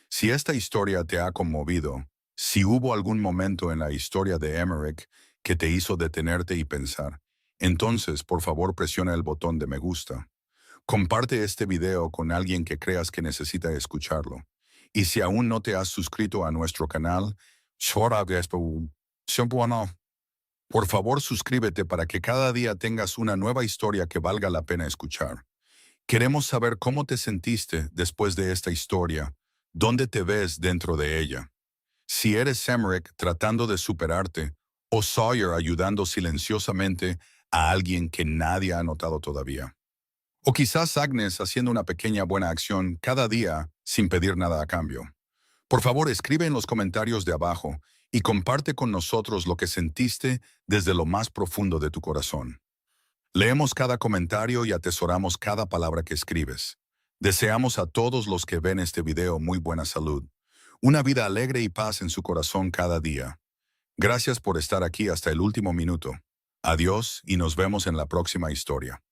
Si esta historia te ha conmovido, si hubo algún momento en la historia de Emmerich que te hizo detenerte y pensar, entonces por favor presiona el botón de me gusta. Comparte este video con alguien que creas que necesita escucharlo. Y si aún no te has suscrito a nuestro canal, por favor suscríbete para que cada día tengas una nueva historia que valga la pena escuchar. Queremos saber cómo te sentiste después de esta historia, dónde te ves dentro de ella. Si eres Emmerich tratando de superarte o Sawyer ayudando silenciosamente a alguien que nadie ha notado todavía. O quizás Agnes haciendo una pequeña buena acción cada día sin pedir nada a cambio. Por favor, escribe en los comentarios de abajo y comparte con nosotros lo que sentiste desde lo más profundo de tu corazón. Leemos cada comentario y atesoramos cada palabra que escribes. Deseamos a todos los que ven este video muy buena salud, una vida alegre y paz en su corazón cada día. Gracias por estar aquí hasta el último minuto. Adiós y nos vemos en la próxima historia.